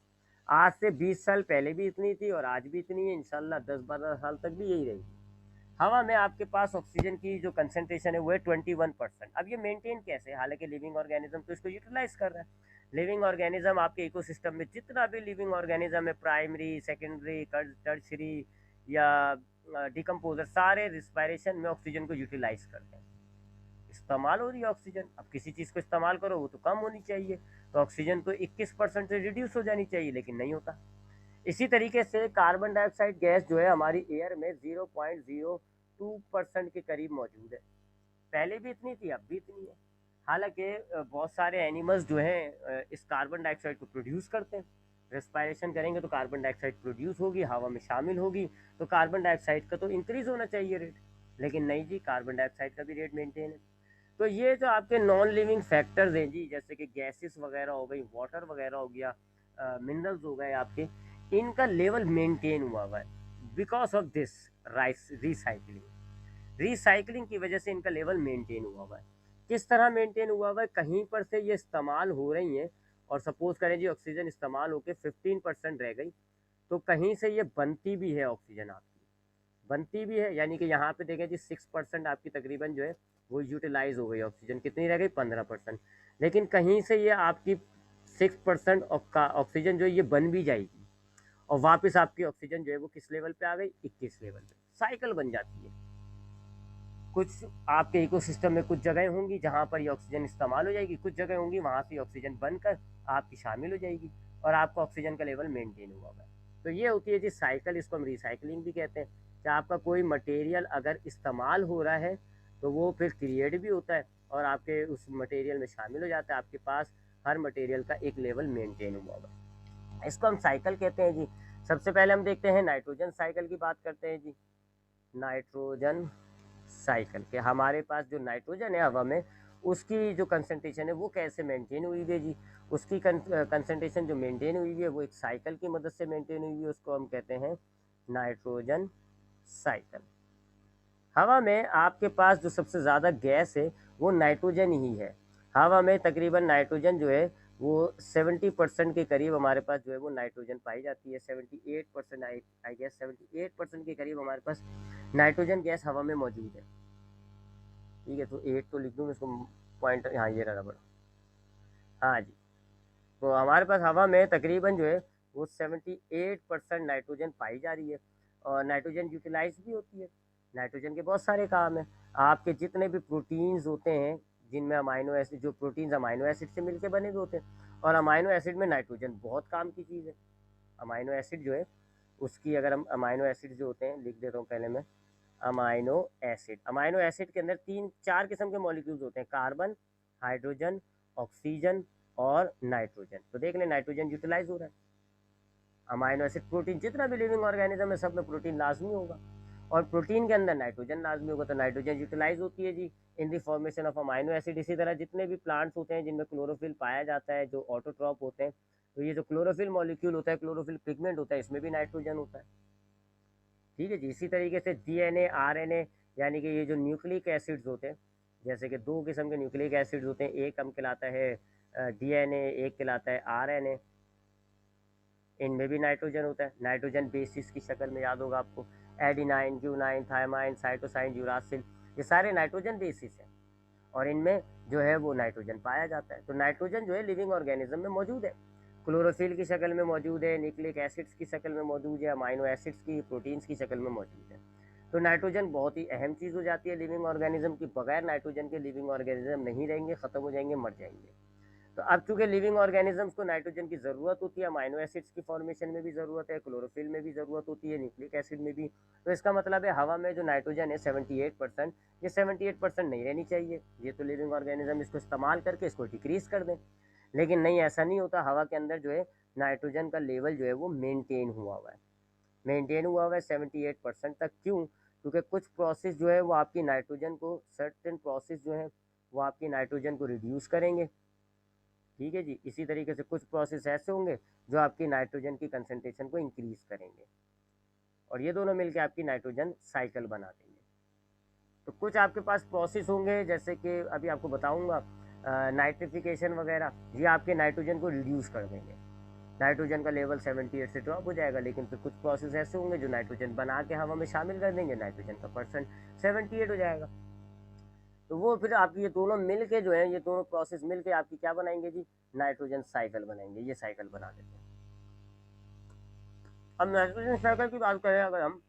आज से 20 साल पहले भी इतनी थी और आज भी इतनी है, इंशाल्लाह 10-12 साल तक भी यही रहेगी। हवा में आपके पास ऑक्सीजन की जो कंसनट्रेशन है वो है 21%। अब ये मेंटेन कैसे, हालांकि लिविंग ऑर्गेनिज्म तो इसको यूटिलाइज कर रहा है। लिविंग ऑर्गेनिज्म आपके इकोसिस्टम में जितना भी लिविंग ऑर्गेनिज्म है, प्राइमरी, सेकेंडरी, टर्शरी या डिकम्पोजर, सारे रिस्पायरेशन में ऑक्सीजन को यूटिलाइज करते हैं। इस्तेमाल हो रही है ऑक्सीजन, अब किसी चीज़ को इस्तेमाल करो वो तो कम होनी चाहिए, तो ऑक्सीजन तो 21% से रिड्यूस हो जानी चाहिए, लेकिन नहीं होता। इसी तरीके से कार्बन डाइऑक्साइड गैस जो है हमारी एयर में 0.02% के करीब मौजूद है। पहले भी इतनी थी, अब भी इतनी है। हालांकि बहुत सारे एनिमल्स जो हैं इस कार्बन डाइऑक्साइड को प्रोड्यूस करते हैं, रेस्पायरेशन करेंगे तो कार्बन डाइऑक्साइड प्रोड्यूस होगी, हवा में शामिल होगी, तो कार्बन डाइऑक्साइड का तो इंक्रीज होना चाहिए रेट, लेकिन नहीं जी, कार्बन डाइऑक्साइड का भी रेट मेंटेन है। तो ये जो आपके नॉन लिविंग फैक्टर्स हैं जी, जैसे कि गैसेस वगैरह हो गई, वाटर वगैरह हो गया, मिनरल्स हो गए आपके, इनका लेवल मेंटेन हुआ हुआ है because of this recycling. Recycling की वजह से इनका लेवल मेंटेन हुआ हुआ है। किस तरह मेंटेन हुआ हुआ है, कहीं पर से ये इस्तेमाल हो रही हैं और सपोज करें जी ऑक्सीजन इस्तेमाल होकर 15% रह गई, तो कहीं से ये बनती भी है ऑक्सीजन, आपकी बनती भी है, यानी कि यहाँ पे देखें जी 6% आपकी तकरीबन जो है वो यूटिलाइज हो गई, ऑक्सीजन कितनी रह गई 15%। लेकिन कहीं से ये आपकी 6% ऑक्सीजन जो है ये बन भी जाएगी और वापस आपकी ऑक्सीजन जो है वो किस लेवल पे आ गई, 21 लेवल पे। साइकिल बन जाती है। कुछ आपके इकोसिस्टम में कुछ जगह होंगी जहाँ पर ये ऑक्सीजन इस्तेमाल हो जाएगी, कुछ जगह होंगी वहाँ से ऑक्सीजन बनकर आपकी शामिल हो जाएगी और आपका ऑक्सीजन का लेवल मेंटेन हुआ होगा। तो ये होती है जी साइकिल, इसको हम रिसाइकलिंग भी कहते हैं। कि आपका कोई मटेरियल अगर इस्तेमाल हो रहा है तो वो फिर क्रिएट भी होता है और आपके उस मटेरियल में शामिल हो जाता है, आपके पास हर मटेरियल का एक लेवल मेंटेन हुआ होगा। इसको हम साइकिल कहते हैं जी। सबसे पहले हम देखते हैं नाइट्रोजन साइकिल की बात करते हैं जी। नाइट्रोजन साइकिल के हमारे पास जो नाइट्रोजन है हवा में, उसकी जो कंसंट्रेशन है वो कैसे मेंटेन हुई है जी। उसकी कंसंट्रेशन जो मेंटेन हुई है वो एक साइकिल की मदद से मेंटेन हुई है, उसको हम कहते हैं नाइट्रोजन साइकिल। हवा में आपके पास जो सबसे ज़्यादा गैस है वो नाइट्रोजन ही है। हवा में तकरीबन नाइट्रोजन जो है वो 70% के करीब हमारे पास जो है वो नाइट्रोजन पाई जाती है। 78%, आई गेस 78% के करीब हमारे पास नाइट्रोजन गैस हवा में मौजूद है। ठीक है, तो 8 तो लिख दूँ इसको, पॉइंट हाँ ये रहा बड़ा, हाँ जी। तो हमारे पास हवा में तकरीबन जो है वो 78% नाइट्रोजन पाई जा रही है और नाइट्रोजन यूटिलाइज भी होती है। नाइट्रोजन के बहुत सारे काम हैं। आपके जितने भी प्रोटीन्स होते हैं जिनमें अमाइनो एसिड, जो प्रोटीन्स अमाइनो एसिड से मिलकर बने हुए होते हैं, और अमाइनो एसिड में नाइट्रोजन बहुत काम की चीज़ है। अमाइनो एसिड जो है उसकी, अगर हम अमाइनो एसिड जो होते हैं लिख देता हूँ पहले मैं। अमाइनो एसिड के अंदर 3-4 किस्म के मॉलिक्यूल्स होते हैं, कार्बन, हाइड्रोजन, ऑक्सीजन और नाइट्रोजन। तो देख लें नाइट्रोजन यूटिलाइज हो रहा है। अमाइनो एसिड प्रोटीन, जितना भी लिविंग ऑर्गेनिज्म है सब में प्रोटीन लाजमी होगा और प्रोटीन के अंदर नाइट्रोजन लाजमी होगा, तो नाइट्रोजन यूटिलाइज होती है जी in the formation of amino acid. इसी तरह जितने भी प्लांट्स होते हैं जिनमें क्लोरोफिल पाया जाता है, जो ऑटोट्रॉप होते हैं, तो ये जो क्लोरोफिल मॉलिक्यूल होता है, क्लोरोफिल पिगमेंट होता है, इसमें भी नाइट्रोजन होता है। ठीक है जी। इसी तरीके से डीएनए, आरएनए, यानी कि ये जो न्यूक्लिक एसिड्स होते हैं, जैसे कि 2 किस्म के न्यूक्लिक एसिड्स होते हैं, एक हम कहलाता है DNA, एक कहलाता है RNA। इनमें भी नाइट्रोजन होता है, नाइट्रोजन बेसिस की शक्ल में, याद होगा आपको, adenine, guanine, thymine, cytosine, uracil, ये सारे नाइट्रोजन बेसिस हैं और इनमें जो है वो नाइट्रोजन पाया जाता है। तो नाइट्रोजन जो है लिविंग ऑर्गेनिज्म में मौजूद है, क्लोरोफिल की शक्ल में मौजूद है, न्यूक्लिक एसिड्स की शक्ल में मौजूद है, अमाइनो एसिड्स की, प्रोटीन्स की शक्ल में मौजूद है। तो नाइट्रोजन बहुत ही अहम चीज़ हो जाती है लिविंग ऑर्गेनिज्म की। बगैर नाइट्रोजन के लिविंग ऑर्गेनिज्म नहीं रहेंगे, ख़त्म हो जाएंगे, मर जाएंगे। तो अब चूंकि लिविंग ऑर्गेनिजम्स को नाइट्रोजन की ज़रूरत होती है, अमाइनो एसिड्स की फॉर्मेशन में भी ज़रूरत है, क्लोरोफिल में भी ज़रूरत होती है, न्यूक्लिक एसिड में भी। तो इसका मतलब है हवा में जो नाइट्रोजन है 78%, ये 78% नहीं रहनी चाहिए। ये तो लिविंग ऑर्गेनिज्म इसको इस्तेमाल करके इसको डिक्रीज कर दें, लेकिन नहीं, ऐसा नहीं होता। हवा के अंदर जो है नाइट्रोजन का लेवल जो है वो मेनटेन हुआ हुआ है 78% तक। क्यों? क्योंकि कुछ प्रोसेस जो है वो आपकी नाइट्रोजन को, सर्टेन प्रोसेस जो है वो आपकी नाइट्रोजन को रिड्यूस करेंगे। ठीक है जी। इसी तरीके से कुछ प्रोसेस ऐसे होंगे जो आपकी नाइट्रोजन की कंसंट्रेशन को इंक्रीज करेंगे और ये दोनों मिलकर आपकी नाइट्रोजन साइकिल बना देंगे। तो कुछ आपके पास प्रोसेस होंगे, जैसे कि अभी आपको बताऊंगा, नाइट्रिफिकेशन वगैरह, ये आपके नाइट्रोजन को रिड्यूस कर देंगे। नाइट्रोजन का लेवल 78 से ड्रॉप हो जाएगा। लेकिन फिर कुछ प्रोसेस ऐसे होंगे जो नाइट्रोजन बना के हवा में शामिल कर देंगे, नाइट्रोजन का परसेंट 78 हो जाएगा। तो वो फिर आपकी ये दोनों मिल के जो है, ये दोनों प्रोसेस मिल के आपकी क्या बनाएंगे जी, नाइट्रोजन साइकिल बनाएंगे। ये साइकिल बना देते हैं। अब नाइट्रोजन साइकिल की बात करें अगर हम,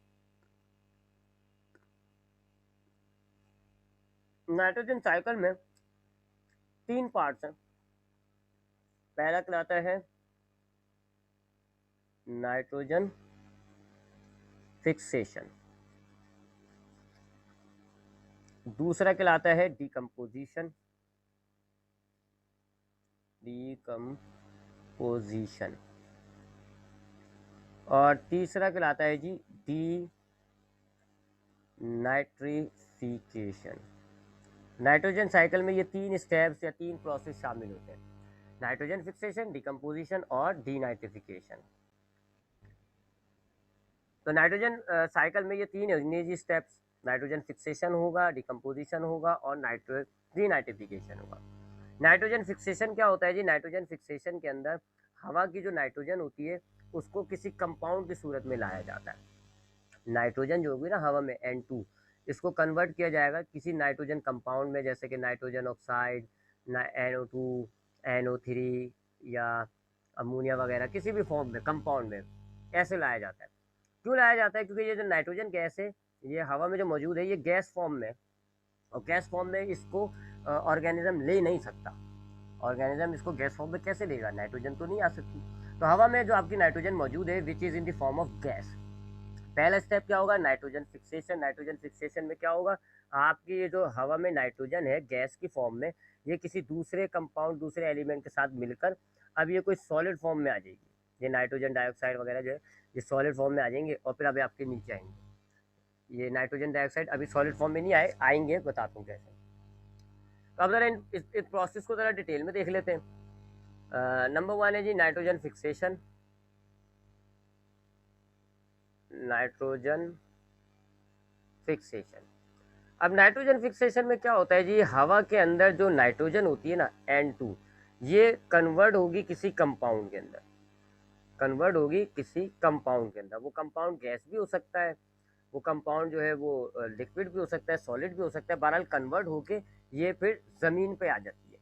नाइट्रोजन साइकिल में 3 पार्ट्स हैं। पहला कहलाता है नाइट्रोजन फिक्सेशन, दूसरा कहलाता है डिकम्पोजिशन, और तीसरा कहलाता है G D nitrification. Nitrogen cycle में ये 3 स्टेप्स या 3 प्रोसेस शामिल होते हैं, नाइट्रोजन फिक्सेशन, डिकम्पोजिशन और डीनाइट्रिफिकेशन। तो नाइट्रोजन साइकिल में ये 3 एनर्जी स्टेप्स, नाइट्रोजन फिक्सेशन होगा, डिकम्पोजिशन होगा और डीनाइट्रिफिकेशन होगा। नाइट्रोजन फिक्सेशन क्या होता है जी? नाइट्रोजन फिक्सेशन के अंदर हवा की जो नाइट्रोजन होती है उसको किसी कंपाउंड की सूरत में लाया जाता है। नाइट्रोजन जो होगी ना हवा में N2, इसको कन्वर्ट किया जाएगा किसी नाइट्रोजन कंपाउंड में, जैसे कि नाइट्रोजन ऑक्साइड, NO2, NO3 या अमोनिया वगैरह, किसी भी फॉर्म में कंपाउंड में ऐसे लाया जाता है। क्यों लाया जाता है? क्योंकि ये जो नाइट्रोजन गैस है ये हवा में जो मौजूद है ये गैस फॉर्म में, और गैस फॉर्म में इसको ऑर्गेनिज्म ले नहीं सकता। ऑर्गेनिज्म इसको गैस फॉर्म में कैसे लेगा? नाइट्रोजन तो नहीं आ सकती। तो हवा में जो आपकी नाइट्रोजन मौजूद है which is in the form of gas. पहला स्टेप क्या होगा? Nitrogen fixation. नाइट्रोजन फिक्सेशन में क्या होगा? आपकी ये जो हवा में नाइट्रोजन है गैस की फॉर्म में, ये किसी दूसरे कंपाउंड, दूसरे एलिमेंट के साथ मिलकर अब ये कोई सॉलिड फॉर्म में आ जाएगी। ये नाइट्रोजन डाइऑक्साइड वगैरह जो है ये सॉलिड फॉर्म में आ जाएंगे और फिर अभी आपके नीचे आएंगे। ये नाइट्रोजन डाइऑक्साइड अभी सॉलिड फॉर्म में नहीं आएंगे, बताता हूँ कैसे। तो अब जरा इस प्रोसेस को ज़रा डिटेल में देख लेते हैं। नंबर 1 है जी नाइट्रोजन फिक्सेशन। नाइट्रोजन फिक्सेशन, अब नाइट्रोजन फिक्सेशन में क्या होता है जी? हवा के अंदर जो नाइट्रोजन होती है ना N2, ये कन्वर्ट होगी किसी कंपाउंड के अंदर, कन्वर्ट होगी किसी कंपाउंड के अंदर। वो कंपाउंड गैस भी हो सकता है, वो कंपाउंड जो है वो लिक्विड भी हो सकता है, सॉलिड भी हो सकता है। बहरहाल कन्वर्ट होके ये फिर ज़मीन पे आ जाती है।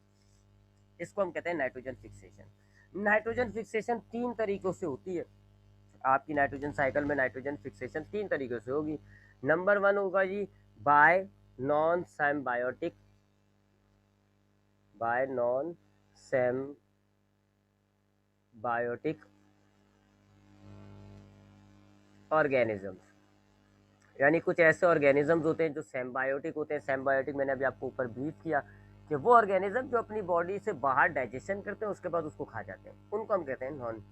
इसको हम कहते हैं नाइट्रोजन फिक्सेशन। नाइट्रोजन फिक्सेशन 3 तरीक़ों से होती है। आपकी नाइट्रोजन साइकिल में नाइट्रोजन फिक्सेशन 3 तरीक़ों से होगी। नंबर 1 होगा जी by non symbiotic, by non symbiotic organisms, यानी कुछ ऐसे ऑर्गेनिजम्स होते हैं जो सिम्बायोटिक होते हैं। सिम्बायोटिक मैंने अभी आपको ऊपर ब्रीफ किया कि वो ऑर्गेनिज्म जो अपनी बॉडी से बाहर डाइजेशन करते हैं उसके बाद उसको खा जाते हैं, उनको हम कहते हैं नॉन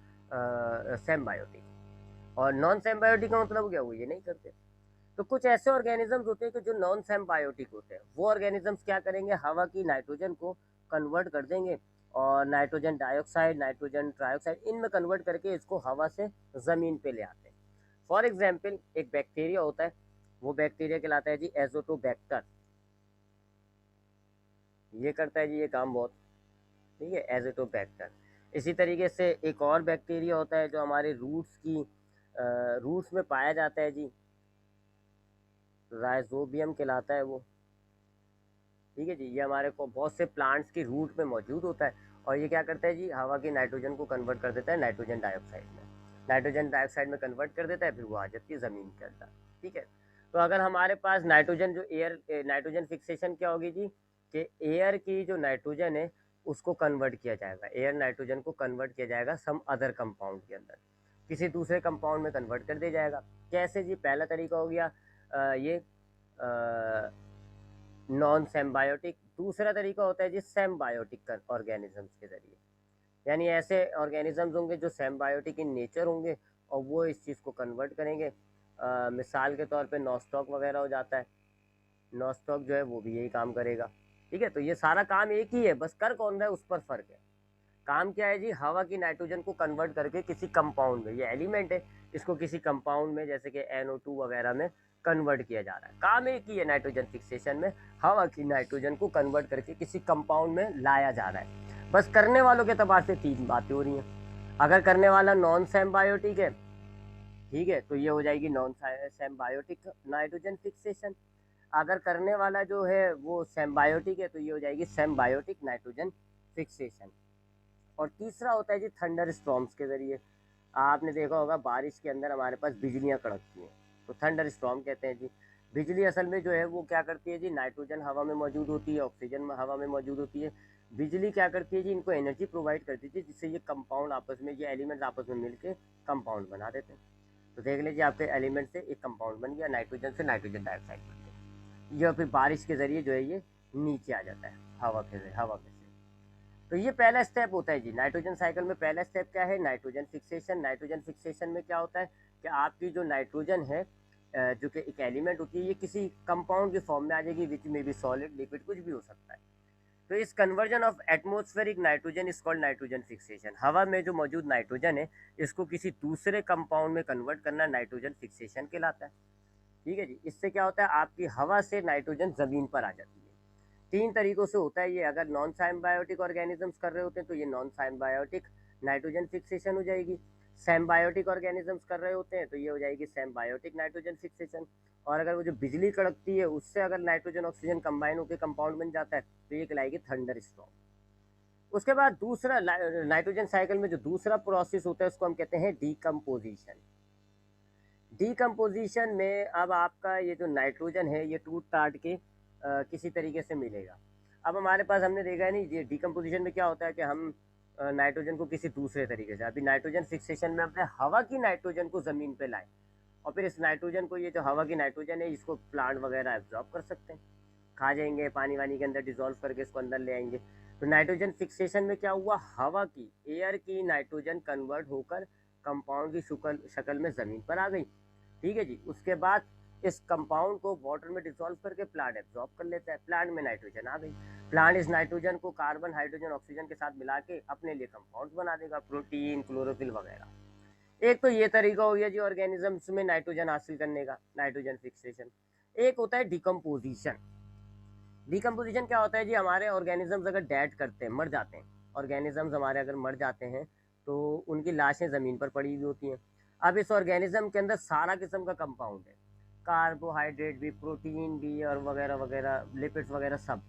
सिम्बायोटिक। और नॉन सिम्बायोटिक का मतलब क्या हुआ? ये नहीं करते। तो कुछ ऐसे ऑर्गेनिजम्स होते हैं कि जो नॉन सिम्बायोटिक होते हैं। वो ऑर्गेनिजम्स क्या करेंगे? हवा की नाइट्रोजन को कन्वर्ट कर देंगे और नाइट्रोजन डाइऑक्साइड, नाइट्रोजन ट्राइऑक्साइड, इनमें कन्वर्ट करके इसको हवा से ज़मीन पे ले आते हैं। फॉर एग्जाम्पल एक बैक्टीरिया होता है, वो बैक्टीरिया कहलाता है जी एजोटोबैक्टर। ये करता है जी ये काम बहुत, ठीक है, एजिटोबैक्टर। इसी तरीके से एक और बैक्टीरिया होता है जो हमारे रूट्स में पाया जाता है जी, राइजोबियम कहलाता है वो, ठीक है जी। ये हमारे को बहुत से प्लांट्स की रूट में मौजूद होता है, और ये क्या करता है जी, हवा की नाइट्रोजन को कन्वर्ट कर देता है नाइट्रोजन डाइऑक्साइड में, नाइट्रोजन डाइऑक्साइड में कन्वर्ट कर देता है, फिर वो आ जाती है ज़मीन के अंदर, ठीक है। तो अगर हमारे पास नाइट्रोजन जो एयर नाइट्रोजन फिक्सेशन क्या होगी जी, कि एयर की जो नाइट्रोजन है उसको कन्वर्ट किया जाएगा, एयर नाइट्रोजन को कन्वर्ट किया जाएगा सम अदर कंपाउंड के अंदर, किसी दूसरे कंपाउंड में कन्वर्ट कर दिया जाएगा। कैसे जी, पहला तरीका हो गया ये नॉन सेम्बायोटिक, दूसरा तरीका होता है जी सेम्बायोटिक ऑर्गेनिजम्स के जरिए, यानी ऐसे ऑर्गेनिजम्स होंगे जो सेम्बायोटिक इन नेचर होंगे और वो इस चीज़ को कन्वर्ट करेंगे। मिसाल के तौर पे नॉस्टॉक वगैरह हो जाता है, नॉस्टॉक जो है वो भी यही काम करेगा, ठीक है। तो ये सारा काम एक ही है, बस कर कौन रहा है उस पर फ़र्क है। काम क्या है जी, हवा की नाइट्रोजन को कन्वर्ट करके किसी कंपाउंड में, ये एलिमेंट है, इसको किसी कंपाउंड में जैसे कि NO2 वगैरह में कन्वर्ट किया जा रहा है। काम एक ही है नाइट्रोजन फिक्सेशन में, हवा की नाइट्रोजन को कन्वर्ट करके किसी कंपाउंड में लाया जा रहा है। बस करने वालों के एतबार से तीन बातें हो रही हैं। अगर करने वाला नॉन सेम्बायोटिक है, ठीक है, तो ये हो जाएगी नॉन सेम्बायोटिक नाइट्रोजन फिक्सेशन। अगर करने वाला जो है वो सेम्बायोटिक है तो ये हो जाएगी सेम्बायोटिक नाइट्रोजन फिक्सेशन। और तीसरा होता है जी थंडर स्टॉर्म्स के ज़रिए। आपने देखा होगा बारिश के अंदर हमारे पास बिजलियाँ कड़कती हैं, तो थंडर स्टॉर्म कहते हैं जी। बिजली असल में जो है वो क्या करती है जी, नाइट्रोजन हवा में मौजूद होती है, ऑक्सीजन में हवा में मौजूद होती है। बिजली क्या करती है जी, इनको एनर्जी प्रोवाइड करती थी, जिससे ये कंपाउंड आपस में, ये एलिमेंट्स आपस में मिलकर कंपाउंड बना देते हैं। तो देख लीजिए आपके एलिमेंट से एक कंपाउंड बन गया, नाइट्रोजन से नाइट्रोजन डाइऑक्साइड बन गया। यह फिर बारिश के ज़रिए जो है ये नीचे आ जाता है हवा में से। तो ये पहला स्टेप होता है जी नाइट्रोजन साइकिल में। पहला स्टेप क्या है, नाइट्रोजन फिक्सेशन। नाइट्रोजन फिक्सेशन में क्या होता है कि आपकी जो नाइट्रोजन है जो कि एक एलिमेंट होती है, ये किसी कंपाउंड की फॉर्म में आ जाएगी, विच में भी सॉलिड लिक्विड कुछ भी हो सकता है। तो इस conversion of atmospheric nitrogen is called nitrogen fixation. हवा में जो मौजूद नाइट्रोजन है इसको किसी दूसरे कंपाउंड में कन्वर्ट करना नाइट्रोजन फिक्सेशन कहलाता है, ठीक है जी। इससे क्या होता है, आपकी हवा से नाइट्रोजन ज़मीन पर आ जाती है। तीन तरीकों से होता है ये। अगर नॉन साइम्बायोटिक ऑर्गेनिजम्स कर रहे होते हैं तो ये नॉन साइम्बायोटिक नाइट्रोजन फिक्सेशन हो जाएगी। सैम्बायोटिक ऑर्गेनिजम्स कर रहे होते हैं तो ये हो जाएगी सैम्बायोटिक नाइट्रोजन फिक्सेशन। और अगर वो जो बिजली कड़कती है उससे अगर नाइट्रोजन ऑक्सीजन कंबाइन होकर कंपाउंड बन जाता है तो ये कहलाएगी थंडर स्टॉर्म। उसके बाद दूसरा नाइट्रोजन साइकिल में जो दूसरा प्रोसेस होता है उसको हम कहते हैं डीकम्पोजिशन। डीकम्पोजिशन में अब आपका ये जो नाइट्रोजन है ये टूट टाट के किसी तरीके से मिलेगा। अब हमारे पास हमने देखा है नहीं, ये डीकम्पोजिशन में क्या होता है कि हम नाइट्रोजन को किसी दूसरे तरीके से, अभी नाइट्रोजन फिक्सेशन में अपने हवा की नाइट्रोजन को ज़मीन पे लाएं और फिर इस नाइट्रोजन को, ये जो हवा की नाइट्रोजन है इसको प्लांट वगैरह एब्जॉर्ब कर सकते हैं, खा जाएंगे, पानी वानी के अंदर डिजोल्व करके इसको अंदर ले आएंगे। तो नाइट्रोजन फिक्सेशन में क्या हुआ, हवा की, एयर की नाइट्रोजन कन्वर्ट होकर कंपाउंड की शक्ल में ज़मीन पर आ गई, ठीक है जी। उसके बाद इस कंपाउंड को वाटर में डिसॉल्व करके प्लांट एब्जॉर्ब कर लेता है, प्लांट में नाइट्रोजन आ गई। प्लांट इस नाइट्रोजन को कार्बन हाइड्रोजन ऑक्सीजन के साथ मिला के अपने लिए कंपाउंड बना देगा, प्रोटीन, क्लोरोफिल वगैरह। एक तो ये तरीका हो गया जी ऑर्गेनिजम्स में नाइट्रोजन हासिल करने का, नाइट्रोजन फिक्सेशन। एक होता है डिकम्पोजिशन। डिकम्पोजिशन क्या होता है जी, हमारे ऑर्गेनिजम्स अगर डेड करते हैं, मर जाते हैं, ऑर्गेनिजम्स हमारे अगर मर जाते हैं तो उनकी लाशें ज़मीन पर पड़ी हुई होती हैं। अब इस ऑर्गेनिज्म के अंदर सारा किस्म का कंपाउंड है, कार्बोहाइड्रेट भी, प्रोटीन भी और वगैरह वगैरह, लिपिड्स वगैरह सब।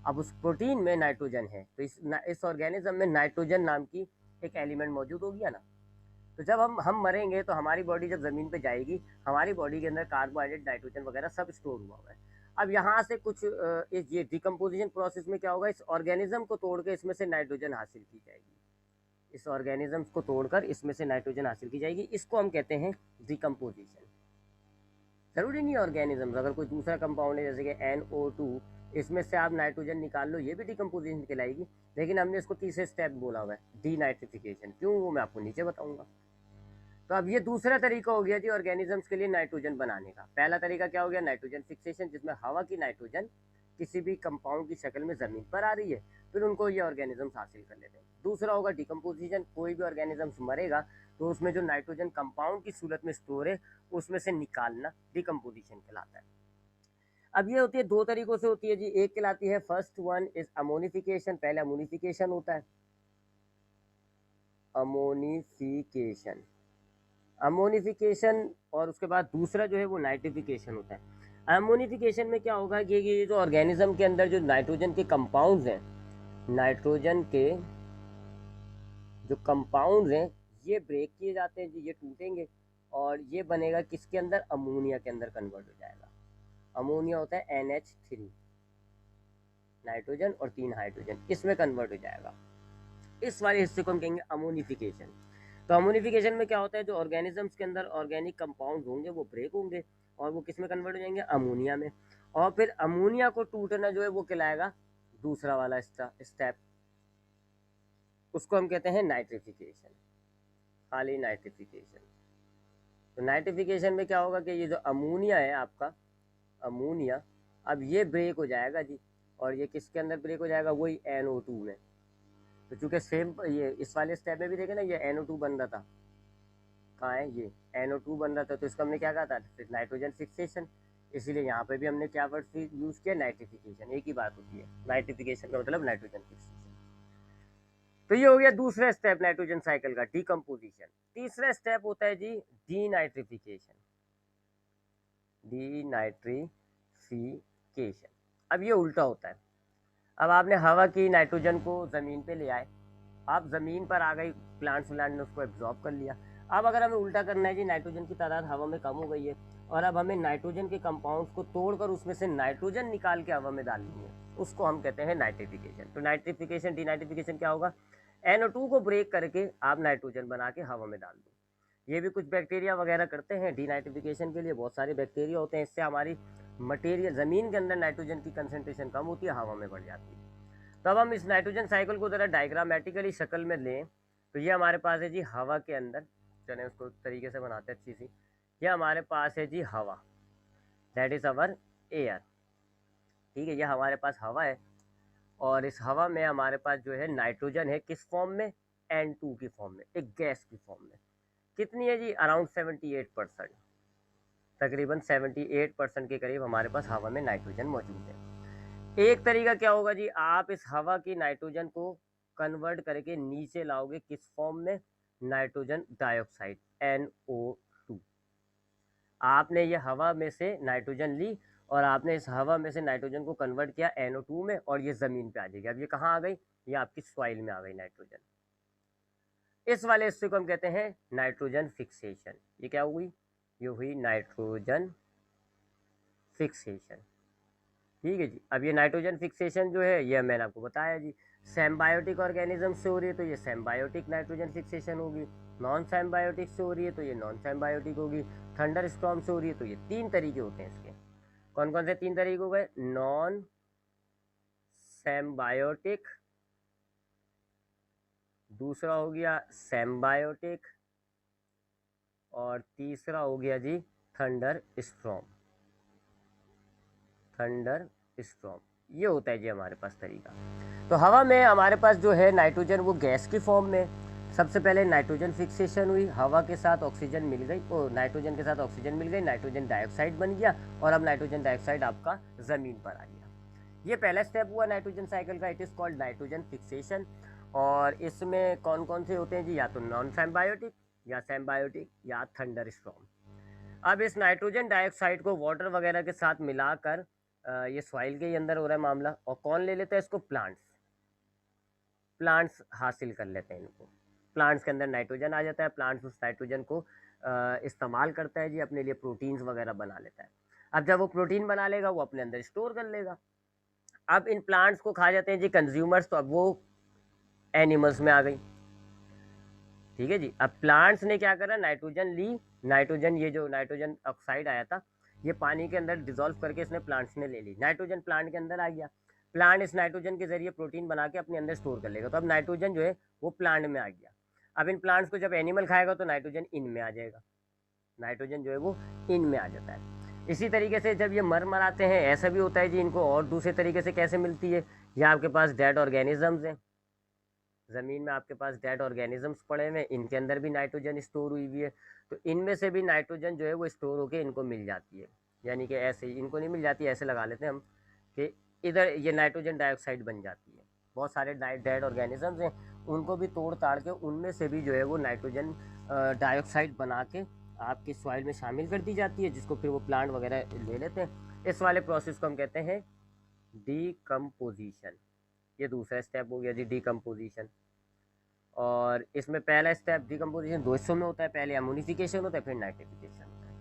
अब उस प्रोटीन में नाइट्रोजन है तो इस ऑर्गेनिज्म में नाइट्रोजन नाम की एक एलिमेंट मौजूद हो गया ना। तो जब हम मरेंगे तो हमारी बॉडी जब ज़मीन पे जाएगी, हमारी बॉडी के अंदर कार्बोहाइड्रेट, नाइट्रोजन वगैरह सब स्टोर हुआ हुआ है। अब यहाँ से कुछ इस ये डिकम्पोजिशन प्रोसेस में क्या होगा, इस ऑर्गेनिज्म को तोड़ के इसमें से नाइट्रोजन हासिल की जाएगी, इस ऑर्गेनिजम्स को तोड़कर इसमें से नाइट्रोजन हासिल की जाएगी, इसको हम कहते हैं डिकम्पोजिशन। जरूरी नहीं ऑर्गेनिजम्स, अगर कोई दूसरा कंपाउंड है जैसे कि NO2, इसमें से आप नाइट्रोजन निकाल लो, ये भी डिकम्पोजिशन कहलाएगी। लेकिन हमने इसको तीसरे स्टेप बोला हुआ है डीनाइट्रिफिकेशन, क्यों वो मैं आपको नीचे बताऊंगा। तो अब ये दूसरा तरीका हो गया जी ऑर्गेनिजम्स के लिए नाइट्रोजन बनाने का। पहला तरीका क्या हो गया, नाइट्रोजन फिक्सेशन, जिसमें हवा की नाइट्रोजन किसी भी कंपाउंड की शक्ल में ज़मीन पर आ रही है, फिर उनको ये ऑर्गेनिजम्स हासिल कर लेते हैं। दूसरा होगा डिकम्पोजिशन, कोई भी ऑर्गेनिजम्स मरेगा तो उसमें जो नाइट्रोजन कंपाउंड की सूरत में स्टोर है उसमें से निकालना डिकम्पोजिशन कहलाता है। अब ये होती है दो तरीकों से होती है जी। एक कहलाती है, फर्स्ट वन इज अमोनिफिकेशन, पहले अमोनिफिकेशन होता है, अमोनिफिकेशन, अमोनिफिकेशन, और उसके बाद दूसरा जो है वो नाइट्रिफिकेशन होता है। अमोनिफिकेशन में क्या होगा कि ये जो ऑर्गेनिज्म के अंदर जो नाइट्रोजन के कंपाउंड्स हैं, नाइट्रोजन के जो कंपाउंड्स हैं ये ब्रेक किए जाते हैं जी, ये टूटेंगे और ये बनेगा किसके अंदर, अमोनिया के अंदर कन्वर्ट हो जाएगा। अमोनिया होता है NH3, नाइट्रोजन और 3 हाइड्रोजन, इसमें कन्वर्ट हो जाएगा। इस वाले हिस्से को हम कहेंगे अमोनिफिकेशन। तो अमोनिफिकेशन में क्या होता है, जो ऑर्गेनिजम्स के अंदर ऑर्गेनिक कंपाउंड होंगे वो ब्रेक होंगे और वो किस में कन्वर्ट हो जाएंगे, अमोनिया में। और फिर अमोनिया को टूटना जो है वो कहलाएगा दूसरा वाला स्टेप, उसको हम कहते हैं नाइट्रिफिकेशन, खाली नाइट्रिफिकेशन। तो नाइट्रिफिकेशन में क्या होगा कि ये जो अमोनिया है आपका, अमोनिया, अब ये ब्रेक हो जाएगा जी, और ये किसके अंदर ब्रेक हो जाएगा, वही NO2 में। तो चूंकि सेम ये इस वाले स्टेप में भी देखे ना, ये NO2 बन रहा था, कहाँ है ये NO2 बन रहा था, तो इसको हमने क्या कहा था, नाइट्रोजन फिक्सेशन। इसीलिए यहाँ पे भी हमने क्या वर्ड यूज किया, नाइट्रिफिकेशन। एक ही बात होती है, नाइट्रिफिकेशन का मतलब नाइट्रोजन फिक्सेशन। तो ये हो गया दूसरा स्टेप नाइट्रोजन साइकिल का, डीकम्पोजिशन। तीसरा स्टेप होता है जी डीनाइट्रिफिकेशन, डीनाइट्रिफिकेशन। अब ये उल्टा होता है। अब आपने हवा की नाइट्रोजन को ज़मीन पे ले आए, आप ज़मीन पर आ गई, प्लांट्स ने उसको एब्जॉर्ब कर लिया। अब अगर हमें उल्टा करना है जी, नाइट्रोजन की तादाद हवा में कम हो गई है और अब हमें नाइट्रोजन के कंपाउंड्स को तोड़कर उसमें से नाइट्रोजन निकाल के हवा में डालनी है, उसको हम कहते हैं नाइट्रिफिकेशन। तो नाइट्रिफिकेशन, डीनाइट्रिफिकेशन क्या होगा, NO2 को ब्रेक करके आप नाइट्रोजन बना के हवा में डाल दो। ये भी कुछ बैक्टीरिया वगैरह करते हैं डीनाइट्रिफिकेशन के लिए, बहुत सारे बैक्टीरिया होते हैं, इससे हमारी मटेरियल ज़मीन के अंदर नाइट्रोजन की कंसनट्रेशन कम होती है, हवा में बढ़ जाती है। तो अब हम इस नाइट्रोजन साइकिल को ज़रा डायग्रामेटिकली शक्ल में लें तो ये हमारे पास है जी हवा के अंदर, चलें उसको तरीके से बनाते हैं अच्छी सी। ये हमारे पास है जी हवा, दैट इज़ अवर एयर, ठीक है, ये हमारे पास हवा है और इस हवा में हमारे पास जो है नाइट्रोजन है, किस फॉर्म में, N2 की फॉर्म में, एक गैस की फॉर्म में। कितनी है जी, अराउंड 78%, तकरीबन 78% के करीब हमारे पास हवा में नाइट्रोजन मौजूद है। एक तरीका क्या होगा जी, आप इस हवा की नाइट्रोजन को कन्वर्ट करके नीचे लाओगे किस फॉर्म में, नाइट्रोजन डाइऑक्साइड, NO2। आपने ये हवा में से नाइट्रोजन ली और आपने इस हवा में से नाइट्रोजन को कन्वर्ट किया NO2 में और ये ज़मीन पे आ जाएगी। अब ये कहाँ आ गई, ये आपकी सॉइल में आ गई नाइट्रोजन। इस वाले हिस्से को हम कहते हैं नाइट्रोजन फिक्सेशन। ये क्या हुई, ये हुई नाइट्रोजन फिक्सेशन, ठीक है जी। अब ये नाइट्रोजन फिक्सेशन जो है ये मैंने आपको बताया जी, सेम्बायोटिक ऑर्गेनिज्म से हो रही है तो ये सेम्बायोटिक नाइट्रोजन फिक्सेशन होगी, नॉन सेम्बायोटिक से हो रही है तो ये नॉन सेम्बायोटिक होगी, थंडर स्टॉर्म से हो रही है तो ये 3 तरीके होते हैं इसके। कौन कौन से 3 तरीके हो गए, नॉन सेम्बायोटिक, दूसरा हो गया सेम्बायोटिक और तीसरा हो गया जी थंडर स्टॉर्म, थंडर स्टॉर्म। ये होता है जी हमारे पास तरीका। तो हवा में हमारे पास जो है नाइट्रोजन वो गैस की फॉर्म में, सबसे पहले नाइट्रोजन फिक्सेशन हुई, हवा के साथ ऑक्सीजन मिल गई, और नाइट्रोजन के साथ ऑक्सीजन मिल गई, नाइट्रोजन डाइऑक्साइड बन गया और अब नाइट्रोजन डाइऑक्साइड आपका ज़मीन पर आ गया। ये पहला स्टेप हुआ नाइट्रोजन साइकिल का, it is called nitrogen fixation. और इसमें कौन कौन से होते हैं जी, या तो नॉन सेम्बायोटिक या सेम्बायोटिक या थंडर स्टॉर्म। अब इस नाइट्रोजन डाइऑक्साइड को वाटर वगैरह के साथ मिलाकर ये सॉइल के ही अंदर हो रहा है मामला, और कौन ले लेता है इसको, प्लांट्स, प्लांट्स हासिल कर लेते हैं इनको। प्लांट्स के अंदर नाइट्रोजन आ जाता है, प्लांट्स उस नाइट्रोजन को इस्तेमाल करता है जी, अपने लिए प्रोटीन्स वगैरह बना लेता है। अब जब वो प्रोटीन बना लेगा वो अपने अंदर स्टोर कर लेगा। अब इन प्लांट्स को खा जाते हैं जी कंज्यूमर्स, तो अब वो एनिमल्स में आ गई, ठीक है जी। अब प्लांट्स ने क्या करा, नाइट्रोजन ली, नाइट्रोजन, ये जो नाइट्रोजन ऑक्साइड आया था ये पानी के अंदर डिजोल्व करके इसने प्लांट्स ने ले ली, नाइट्रोजन प्लांट के अंदर आ गया, प्लांट इस नाइट्रोजन के जरिए प्रोटीन बना के अपने अंदर स्टोर कर लेगा। तो अब नाइट्रोजन जो है वो प्लांट में आ गया। अब इन प्लांट्स को जब एनिमल खाएगा तो नाइट्रोजन इन में आ जाएगा, नाइट्रोजन जो है वो इन में आ जाता है। इसी तरीके से जब ये मर आते हैं, ऐसा भी होता है जी, इनको और दूसरे तरीके से कैसे मिलती है, या आपके पास डेड ऑर्गेनिजम्स हैं, ज़मीन में आपके पास डेड ऑर्गेनिजम्स पड़े हुए हैं, इनके अंदर भी नाइट्रोजन स्टोर हुई हुई है, तो इनमें से भी नाइट्रोजन जो है वो स्टोर होकर इनको मिल जाती है। यानी कि ऐसे ही इनको नहीं मिल जाती, ऐसे लगा लेते हैं हम कि इधर ये नाइट्रोजन डाइऑक्साइड बन जाती है। बहुत सारे डेड ऑर्गेनिजम्स हैं, उनको भी तोड़ ताड़ के उनमें से भी जो है वो नाइट्रोजन डाइऑक्साइड बना के आपके सॉइल में शामिल कर दी जाती है, जिसको फिर वो प्लांट वगैरह ले लेते हैं। इस वाले प्रोसेस को हम कहते हैं डीकम्पोजिशन। ये दूसरा स्टेप हो गया जी, डीकम्पोजिशन। और इसमें पहला स्टेप डीकम्पोजिशन 2 हिस्सों में होता है, पहले अमोनिफिकेशन होता है, फिर नाइट्रिफिकेशन होता है।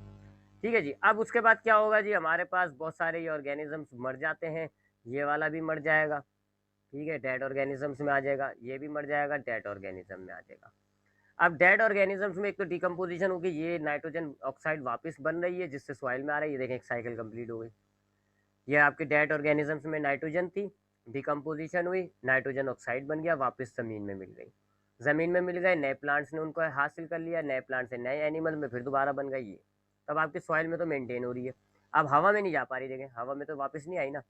ठीक है जी। अब उसके बाद क्या होगा जी, हमारे पास बहुत सारे ये ऑर्गेनिजम्स मर जाते हैं। ये वाला भी मर जाएगा, ठीक है, डेड ऑर्गेनिजम्स में आ जाएगा। ये भी मर जाएगा, डेड ऑर्गेनिज्म में आ जाएगा। अब डेड ऑर्गेनिजम्स में एक तो डिकम्पोजिशन होगी, ये नाइट्रोजन ऑक्साइड वापस बन रही है जिससे सॉइल में आ रही है। ये देखें, एक साइकिल कंप्लीट हो गई। ये आपके डेड ऑर्गेनिजम्स में नाइट्रोजन थी, डिकम्पोजिशन हुई, नाइट्रोजन ऑक्साइड बन गया, वापस ज़मीन में मिल गई। ज़मीन में मिल गए, नए प्लांट्स ने उनको हासिल कर लिया, नए प्लांट से नए एनिमल में फिर दोबारा बन गई ये। तब आपकी सॉइल में तो मेंटेन हो रही है। अब हवा में नहीं जा पा रही, देखें हवा में तो वापस नहीं आई ना।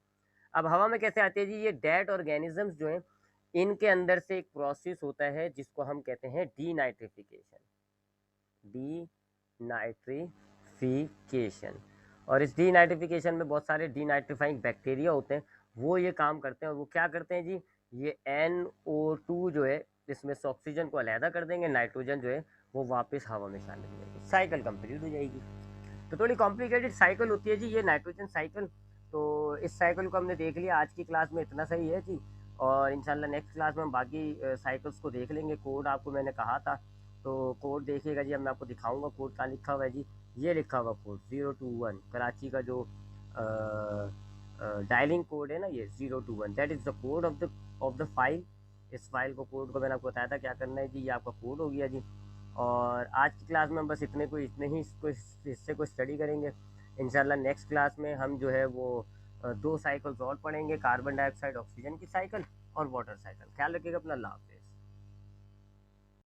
अब हवा में कैसे आती है जी, ये डेड ऑर्गेनिजम्स जो हैं इनके अंदर से एक प्रोसेस होता है जिसको हम कहते हैं डीनाइट्रिफिकेशन। डीनाइट्रिफिकेशन। और इस डीनाइट्रिफिकेशन में बहुत सारे डीनाइट्रीफाइंग बैक्टीरिया होते हैं, वो ये काम करते हैं। और वो क्या करते हैं जी, ये NO2 जो है इसमें से ऑक्सीजन को अलहदा कर देंगे, नाइट्रोजन जो है वो वापस हवा में शामिल हो जाएगी, साइकिल कंप्लीट हो जाएगी। तो थोड़ी कॉम्प्लिकेटेड साइकिल होती है जी ये नाइट्रोजन साइकिल। तो इस साइकिल को हमने देख लिया आज की क्लास में, इतना सही है जी। और इंशाल्लाह नेक्स्ट क्लास में हम बाकी साइकिल्स को देख लेंगे। कोड आपको मैंने कहा था, तो कोड देखिएगा जी। अब मैं आपको दिखाऊंगा कोड कहाँ लिखा हुआ है जी। ये लिखा हुआ कोड 021, कराची का जो डायलिंग कोड है ना, ये 021, that is the code of the file. इस फाइल को, कोड को मैंने आपको बताया था क्या करना है जी, ये आपका कोड हो गया जी। और आज की क्लास में हम बस इतने ही इसको हिस्से को स्टडी करेंगे। इंशाल्लाह नेक्स्ट क्लास में हम जो है वो 2 साइकिल्स और पढ़ेंगे, कार्बन डाइऑक्साइड ऑक्सीजन की साइकिल और वाटर साइकिल। ख्याल रखिएगा अपना, अल्लाह हाफ़िज़।